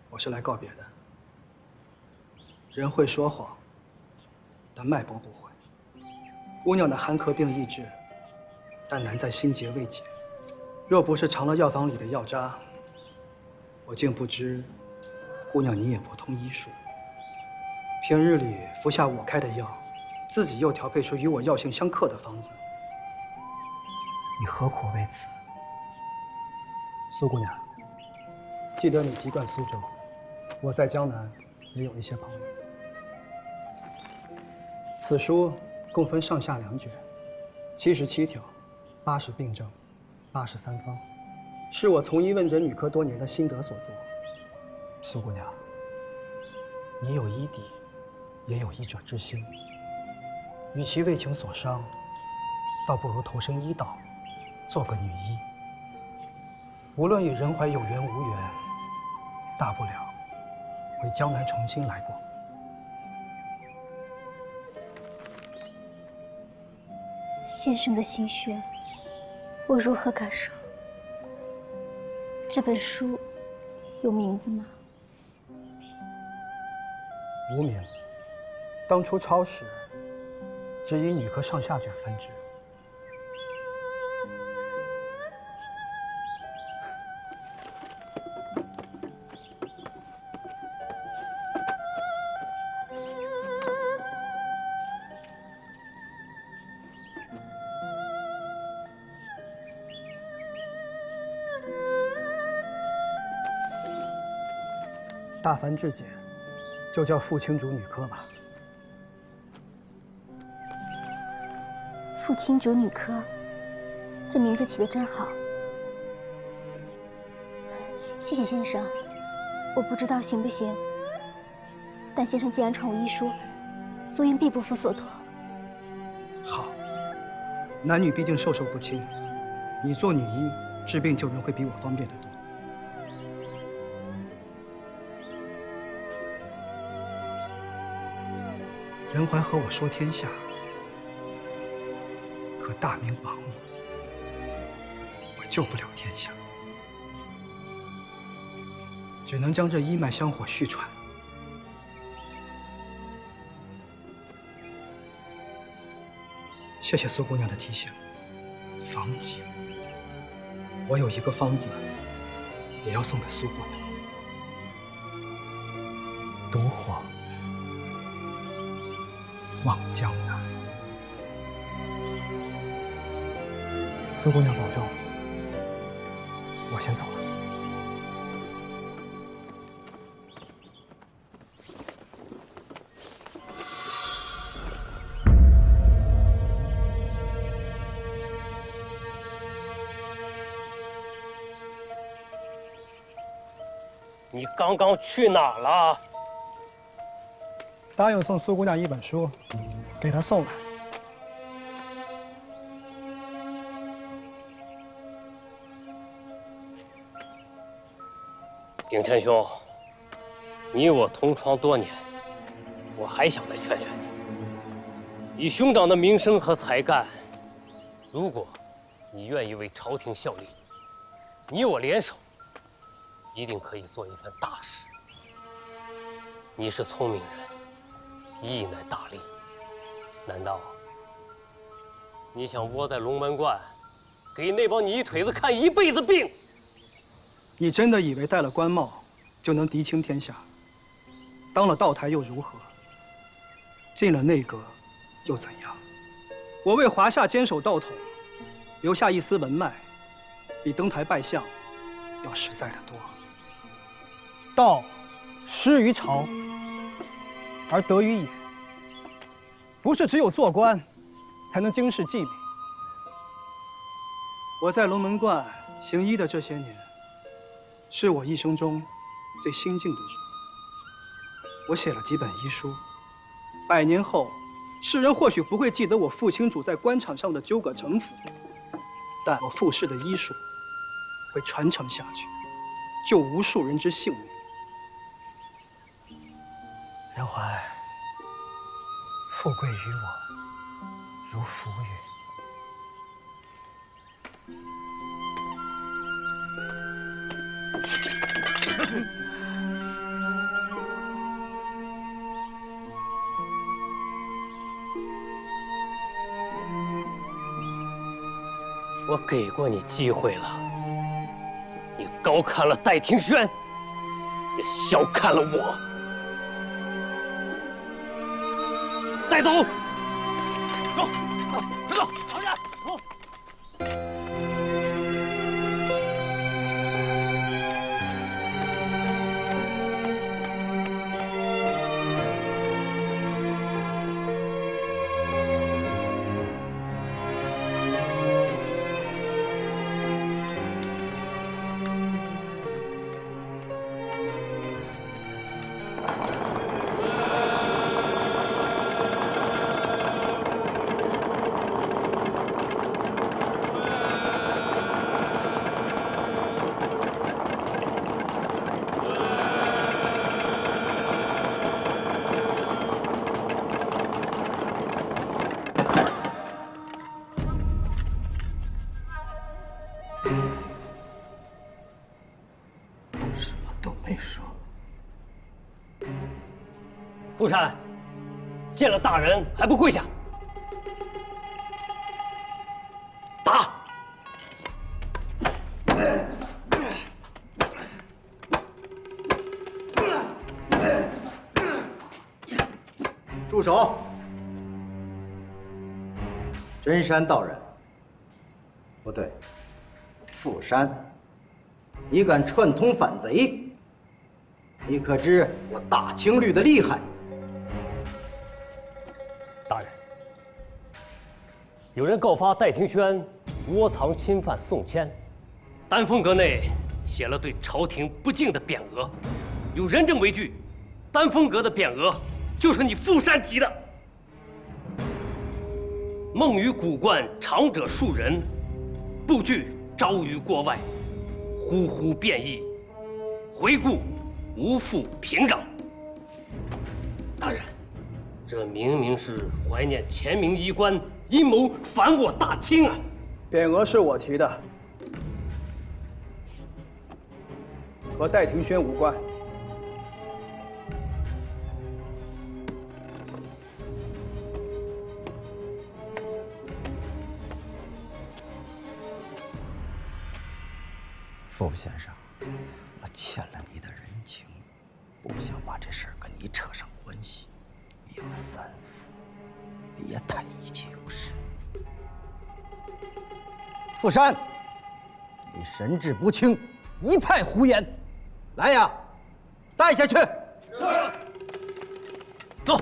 我是来告别的。人会说谎，但脉搏不会。姑娘的寒咳病易治，但难在心结未解。若不是尝了药房里的药渣，我竟不知姑娘你也不通医术。平日里服下我开的药，自己又调配出与我药性相克的方子，你何苦为此？苏姑娘，记得你籍贯苏州，我在江南也有一些朋友。此书共分上下2卷，77条，80病症，83方，是我从医问诊女科多年的心得所著。苏姑娘，你有医底，也有医者之心，与其为情所伤，倒不如投身医道，做个女医。无论与仁怀有缘无缘，大不了回江南重新来过。先生的心血，我如何感受？这本书有名字吗？无名。当初抄时，只以女科上下卷分之。大凡至简，就叫傅青竹女科吧。傅青竹女科，这名字起得真好。谢谢先生，我不知道行不行，但先生既然传我医书，苏颜必不负所托。好，男女毕竟授受不亲，你做女医，治病救人会比我方便得多。仁怀和我说天下，可大明亡了，我救不了天下，只能将这一脉香火续传。谢谢苏姑娘的提醒。方剂，我有一个方子，也要送给苏姑娘。毒火望江南。苏姑娘保重，我先走了。你刚刚去哪儿了？答应送苏姑娘一本书，给她送来。顶天兄，你我同窗多年，我还想再劝劝你。以兄长的名声和才干，如果你愿意为朝廷效力，你我联手，一定可以做一番大事。你是聪明人，义乃大利，难道你想窝在龙门观，给那帮泥腿子看一辈子病？你真的以为戴了官帽就能敌倾天下？当了道台又如何？进了内阁又怎样？我为华夏坚守道统，留下一丝文脉，比登台拜相要实在得多。道失于朝，而得于野。不是只有做官才能经世济民。我在龙门观行医的这些年，是我一生中最心静的日子。我写了几本医书，100年后，世人或许不会记得我傅青主在官场上的纠葛城府，但我傅氏的医术会传承下去，救无数人之性命。仁怀，富贵于我，如浮云。我给过你机会了，你高看了戴庭轩，也小看了我。带走，走，快走，好点，走。富山，见了大人还不跪下？打！住手！真山道人，不对，富山，你敢串通反贼？你可知我大清律的厉害？大人，有人告发戴庭轩窝藏侵犯宋谦，丹凤阁内写了对朝廷不敬的匾额，有人证为据，丹凤阁的匾额就是你富山提的。梦于古观长者数人，布具招于国外，呼呼变异，回顾无复平壤。大人，这明明是怀念前明衣冠，阴谋反我大清啊！匾额是我提的，和戴庭轩无关。傅先生，我欠了你的人情，不想把这事儿跟你扯上关系。你要三思，别谈一切有事。富山，你神志不清，一派胡言。来呀，带下去。是。走。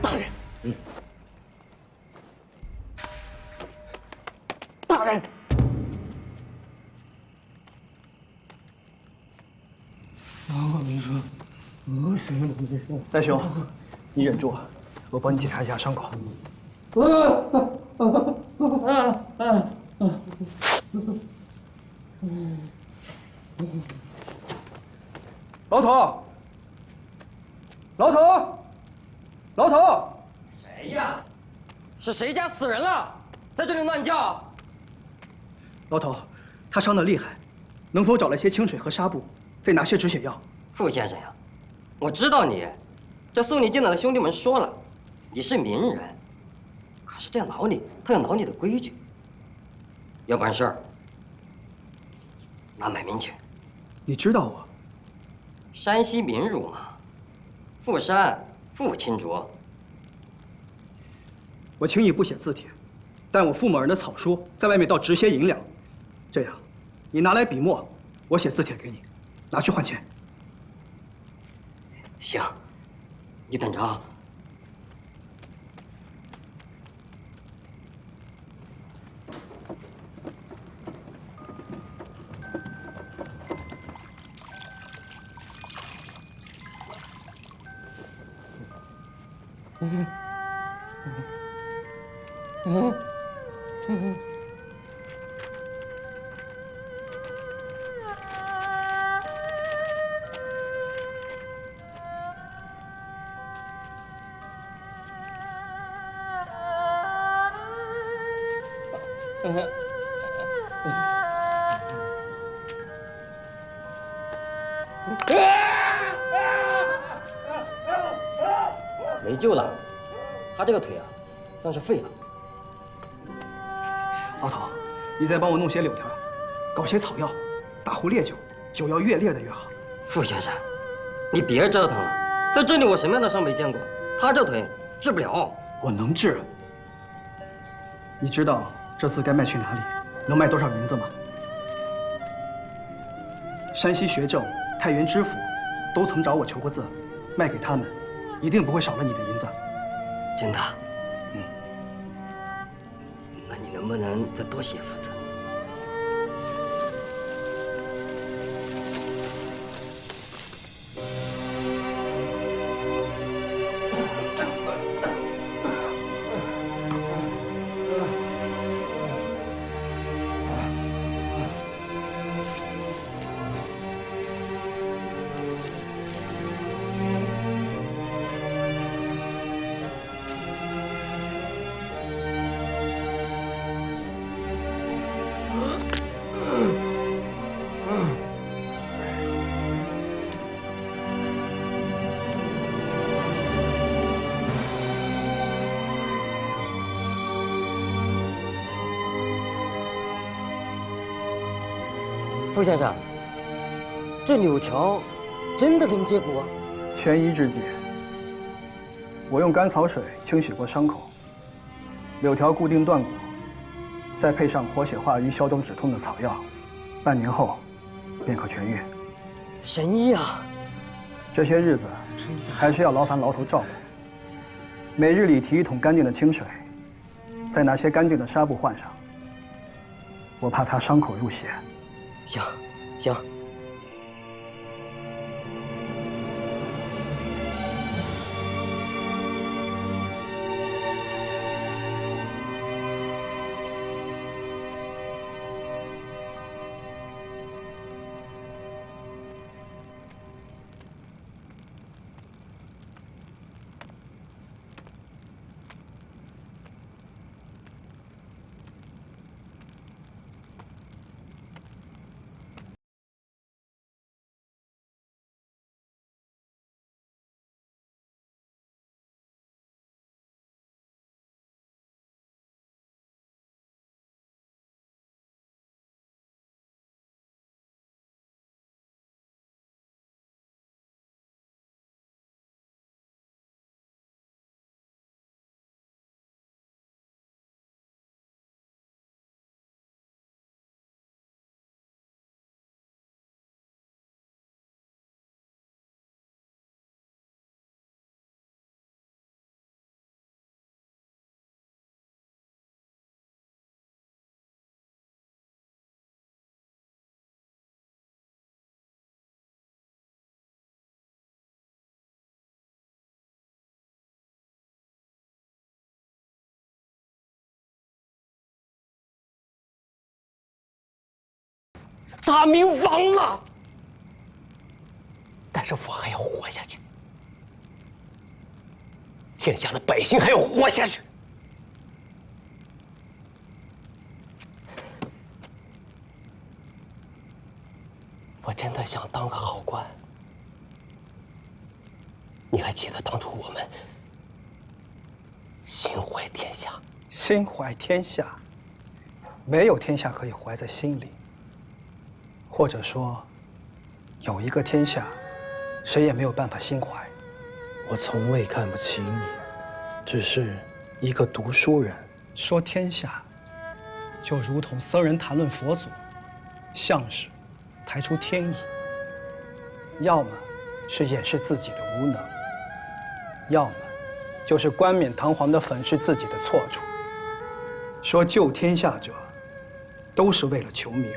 大人。大人。你说，我什么都没说。戴兄，你忍住，我帮你检查一下伤口。老头，老头，老头，谁呀？是谁家死人了，在这里乱叫？老头，他伤得厉害，能否找来些清水和纱布，再拿些止血药？傅先生呀，我知道你，这送你进来的兄弟们说了，你是名人，可是这牢里他有牢里的规矩，要办事儿拿买民钱。你知道我？山西民儒嘛，傅山，傅钦卓。我轻易不写字帖，但我傅某人的草书在外面倒值些银两。这样，你拿来笔墨，我写字帖给你，拿去换钱。行，你等着啊。没救了，他这个腿啊，算是废了。老头，你再帮我弄些柳条，搞些草药，打壶烈酒，酒要越烈的越好。傅先生，你别折腾了，在这里我什么样的伤没见过，他这腿治不了。我能治。你知道这字该卖去哪里，能卖多少银子吗？山西学政、太原知府都曾找我求过字，卖给他们，一定不会少了你的银子。真的？嗯。那你能不能再多写幅字？傅先生，这柳条真的能接骨？权宜之计。我用甘草水清洗过伤口，柳条固定断骨，再配上活血化瘀、消肿止痛的草药，半年后便可痊愈。神医啊！这些日子还是要劳烦牢头照顾。每日里提1桶干净的清水，再拿些干净的纱布换上。我怕他伤口入血。行，行。大明亡了，但是我还要活下去，天下的百姓还要活下去。我真的想当个好官。你还记得当初我们心怀天下？心怀天下，没有天下可以怀在心里。或者说，有一个天下，谁也没有办法心怀。我从未看不起你，只是一个读书人。说天下，就如同僧人谈论佛祖，相士抬出天意，要么是掩饰自己的无能，要么就是冠冕堂皇地粉饰自己的错处。说救天下者，都是为了求名。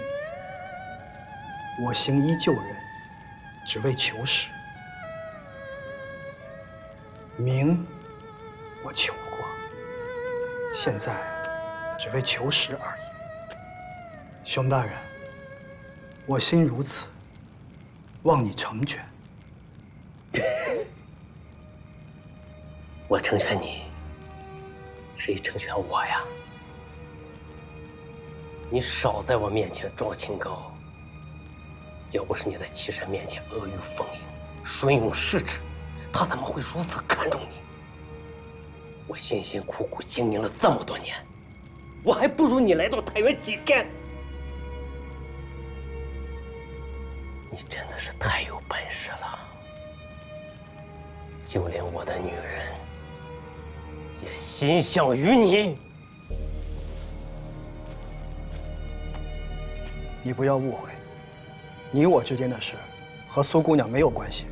我行医救人，只为求实。名，我求过，现在只为求实而已。熊大人，我心如此，望你成全。我成全你，谁成全我呀？你少在我面前装清高。要不是你在岐山面前阿谀奉迎、顺用世职，他怎么会如此看重你？我辛辛苦苦经营了这么多年，我还不如你来到太原几天。你真的是太有本事了，就连我的女人也心向于你。你不要误会，你我之间的事和苏姑娘没有关系。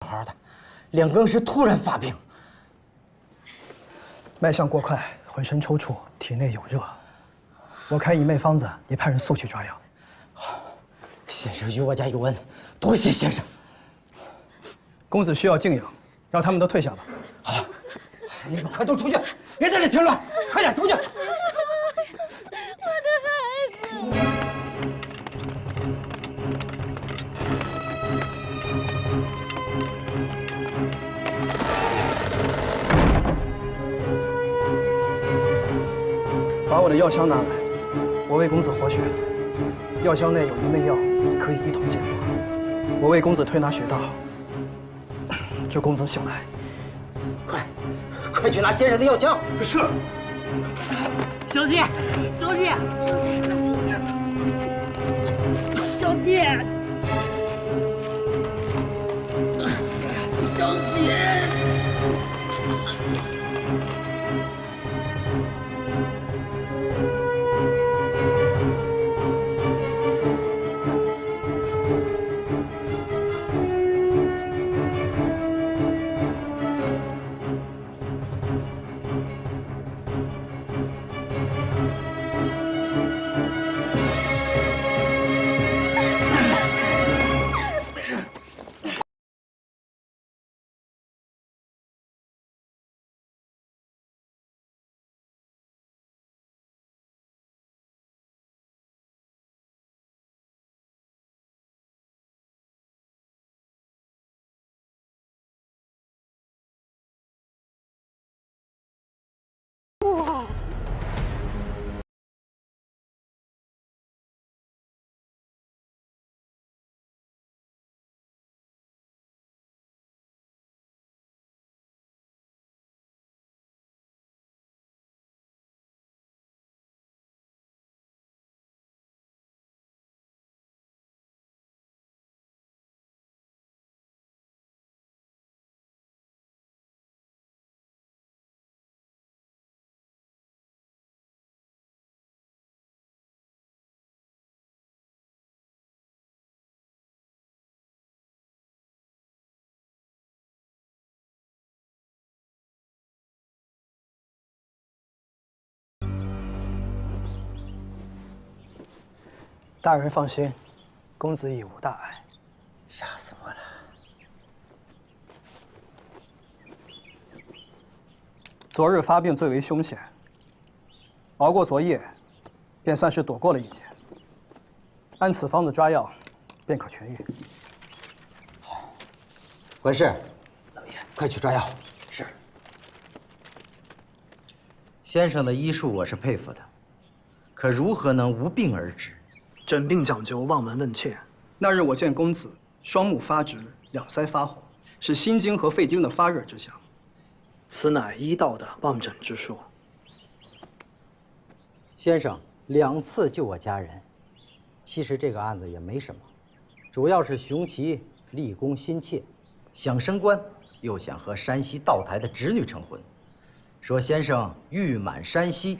好的，两更时突然发病，脉象过快，浑身抽搐，体内有热。我开一昧方子，你派人速去抓药。好，先生与我家有恩，多谢先生。公子需要静养，让他们都退下吧。好，你们快都出去，别在这添乱，快点出去。我的孩子。把我的药箱拿来，我为公子活血。药箱内有一味药，可以一同煎服。我为公子推拿穴道，助公子醒来。快去拿先生的药箱。是。小姐，小姐，小姐，小姐。大人放心，公子已无大碍。吓死我了！昨日发病最为凶险，熬过昨夜，便算是躲过了一劫。按此方子抓药，便可痊愈。好，管事，老爷，快去抓药。是。先生的医术我是佩服的，可如何能无病而治？诊病讲究望闻问切。那日我见公子双目发直，两腮发红，是心经和肺经的发热之象。此乃医道的望诊之术。先生2次救我家人，其实这个案子也没什么，主要是熊奇立功心切，想升官，又想和山西道台的侄女成婚。说先生誉满山西，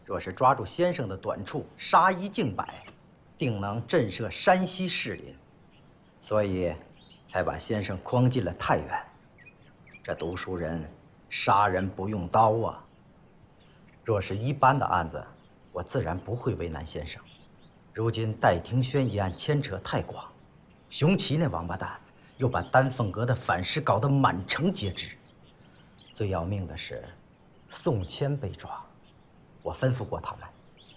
若是抓住先生的短处，杀一儆百，定能震慑山西士林，所以才把先生诓进了太原。这读书人杀人不用刀啊！若是一般的案子，我自然不会为难先生。如今戴庭轩一案牵扯太广，熊奇那王八蛋又把丹凤阁的反尸搞得满城皆知。最要命的是，宋谦被抓，我吩咐过他们，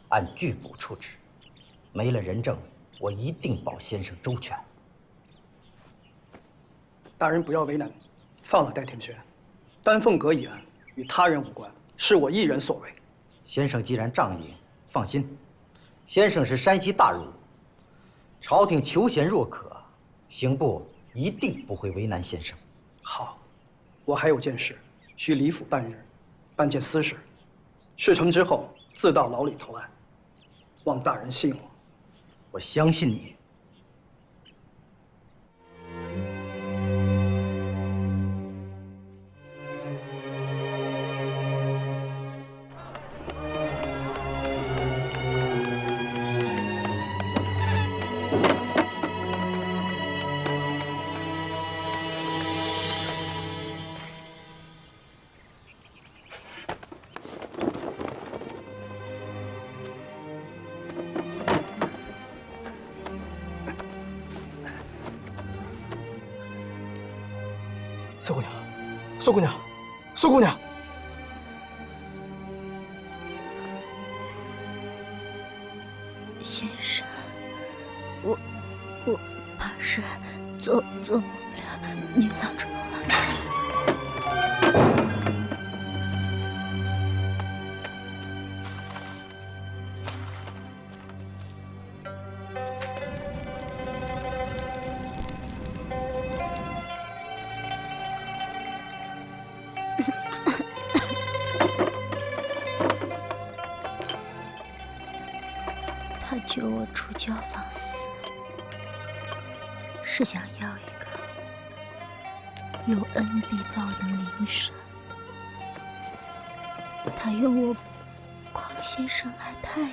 按拒捕处置。没了人证，我一定保先生周全。大人不要为难，放了戴庭轩。丹凤阁一案与他人无关，是我一人所为。先生既然仗义，放心，先生是山西大儒，朝廷求贤若渴，刑部一定不会为难先生。好，我还有件事，需离府半日，办件私事。事成之后，自到牢里投案。望大人信我。我相信你。苏姑娘，苏姑娘，苏姑娘！先生，我怕是做不了女郎中了。他救我出教放肆，是想要一个有恩必报的名声。他用我匡先生来太原，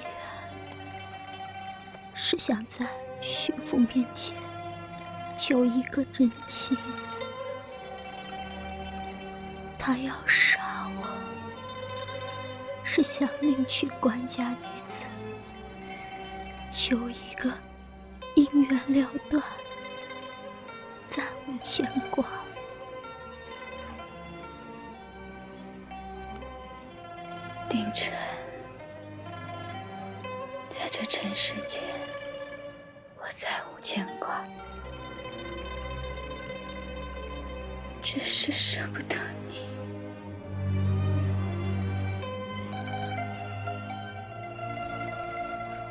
是想在巡抚面前求一个真情。他要杀我，是想另娶官家女子，求一个姻缘了断，再无牵挂。定辰，在这尘世间，我再无牵挂，只是舍不得你。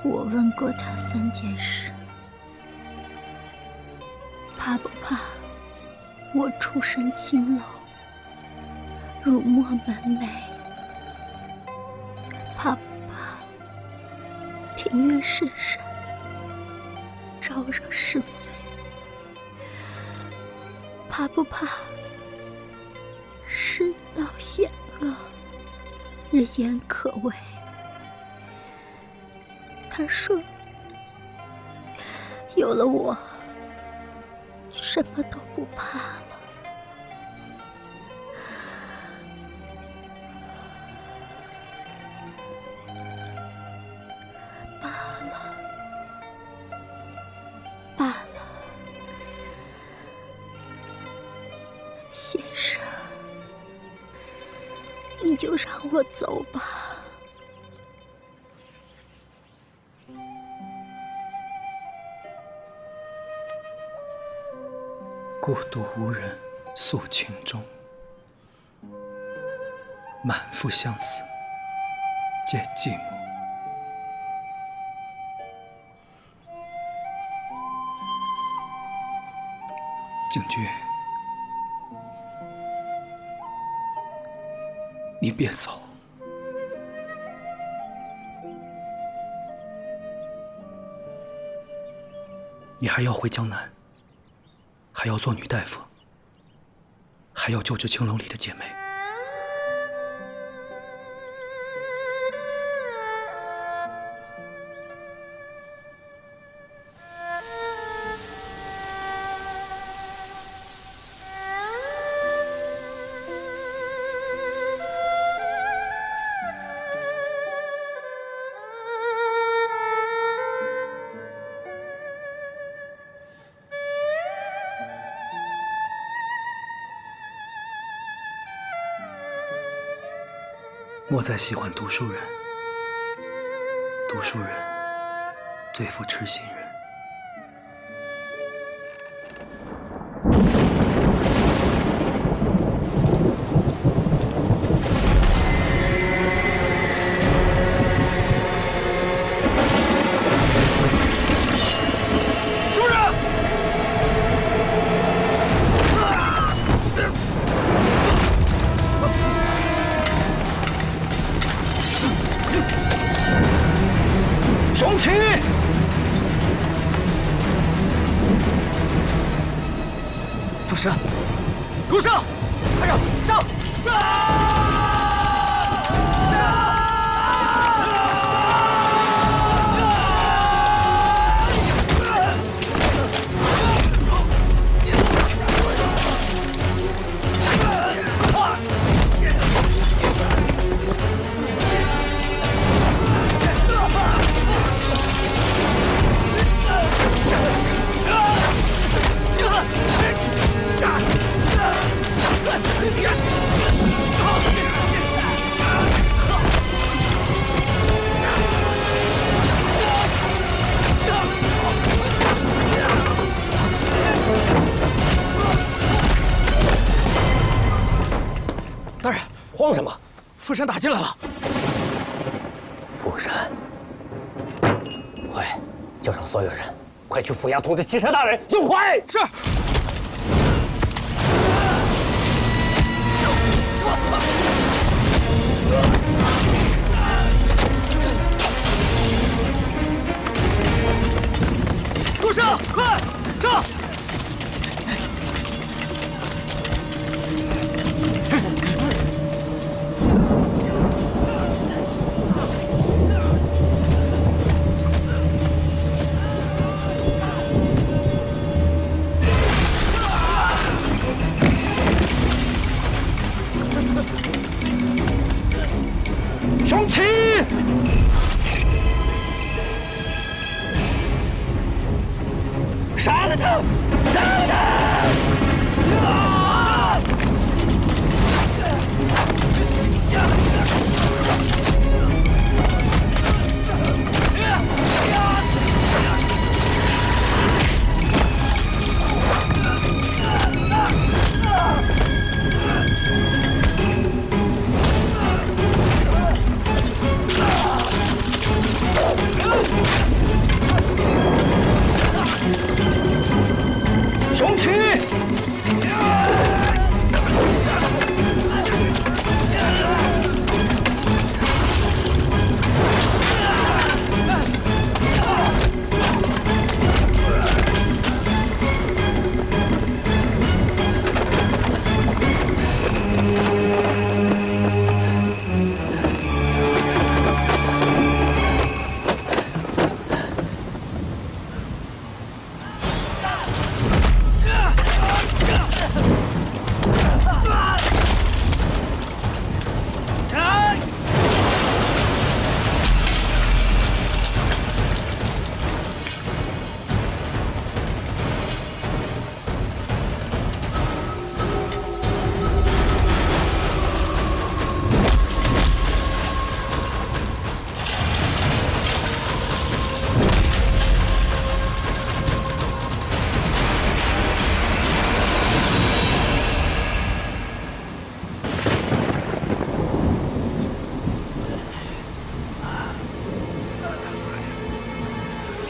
我问过他3件事，怕不怕我出身青楼，辱没门楣？怕不怕庭院深深，招惹是非？怕不怕世道险恶，日言可畏？他说：“有了我，什么都不怕了。”罢了，先生，你就让我走吧。故土无人诉情衷，满腹相思借寂寞。景君，你别走。你还要回江南，还要做女大夫，还要救治青楼里的姐妹。莫再喜欢读书人，读书人对付痴心人。雄起！副使，给我上！排长，上！大人，慌什么？富山打进来了。富山，快，叫上所有人，快去府衙通知骑射大人，有快！是。给我上，快上！雄起！杀了他！杀了他！雄起！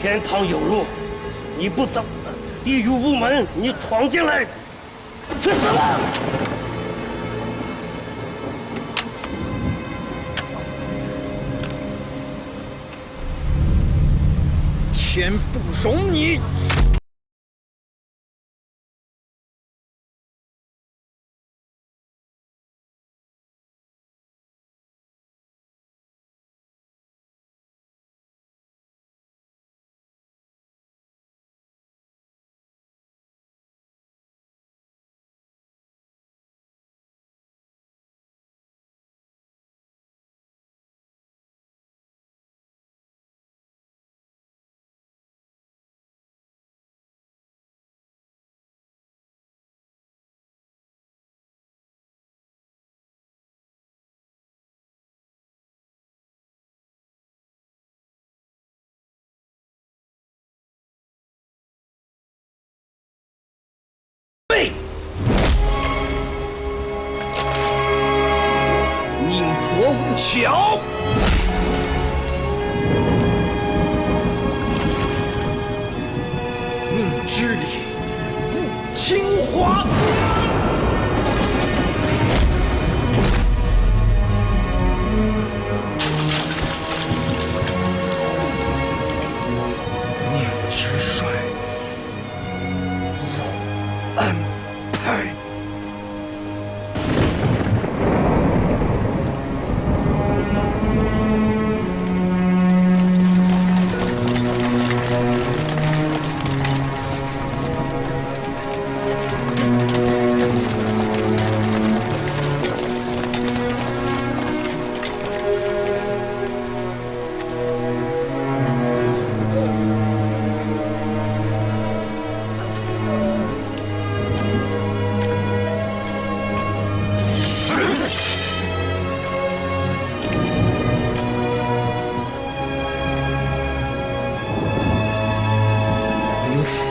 天堂有路你不走，地狱无门你闯进来，去死吧！天不容你！宁夺无巧，命之理不清华。宁之帅，安排。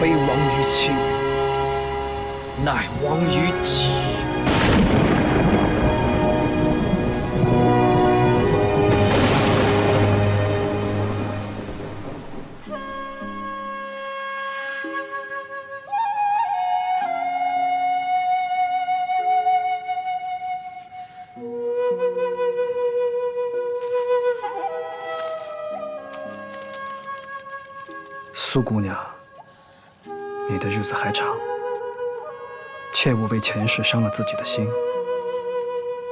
非亡于卿，乃亡于己。苏姑娘，你的日子还长，切勿为前世伤了自己的心。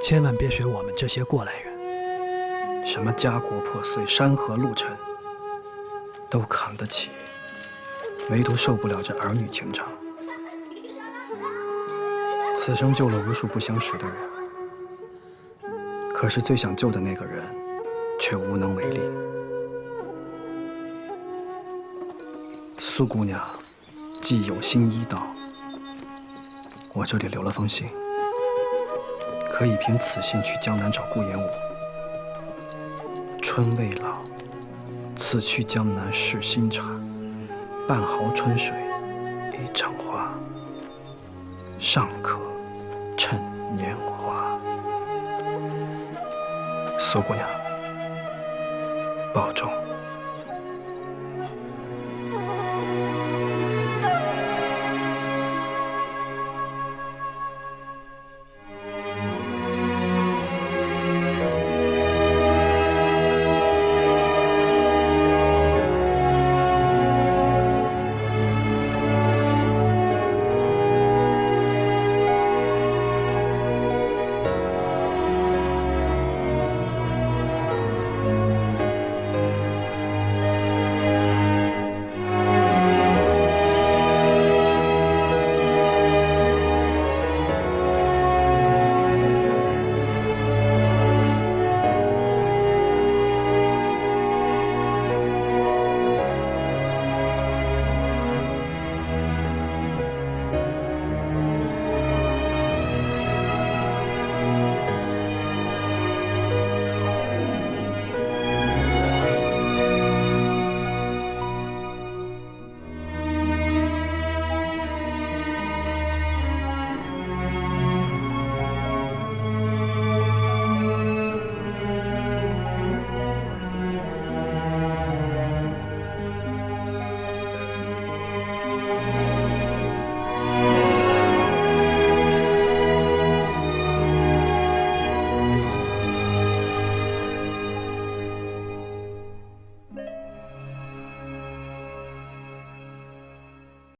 千万别学我们这些过来人，什么家国破碎、山河路程，都扛得起，唯独受不了这儿女情长。此生救了无数不相识的人，可是最想救的那个人，却无能为力。苏姑娘，既有心医道，我这里留了封信，可以凭此信去江南找顾炎武。春未老，此去江南试新茶，半毫春水一场花，尚可趁年华。苏姑娘，保重。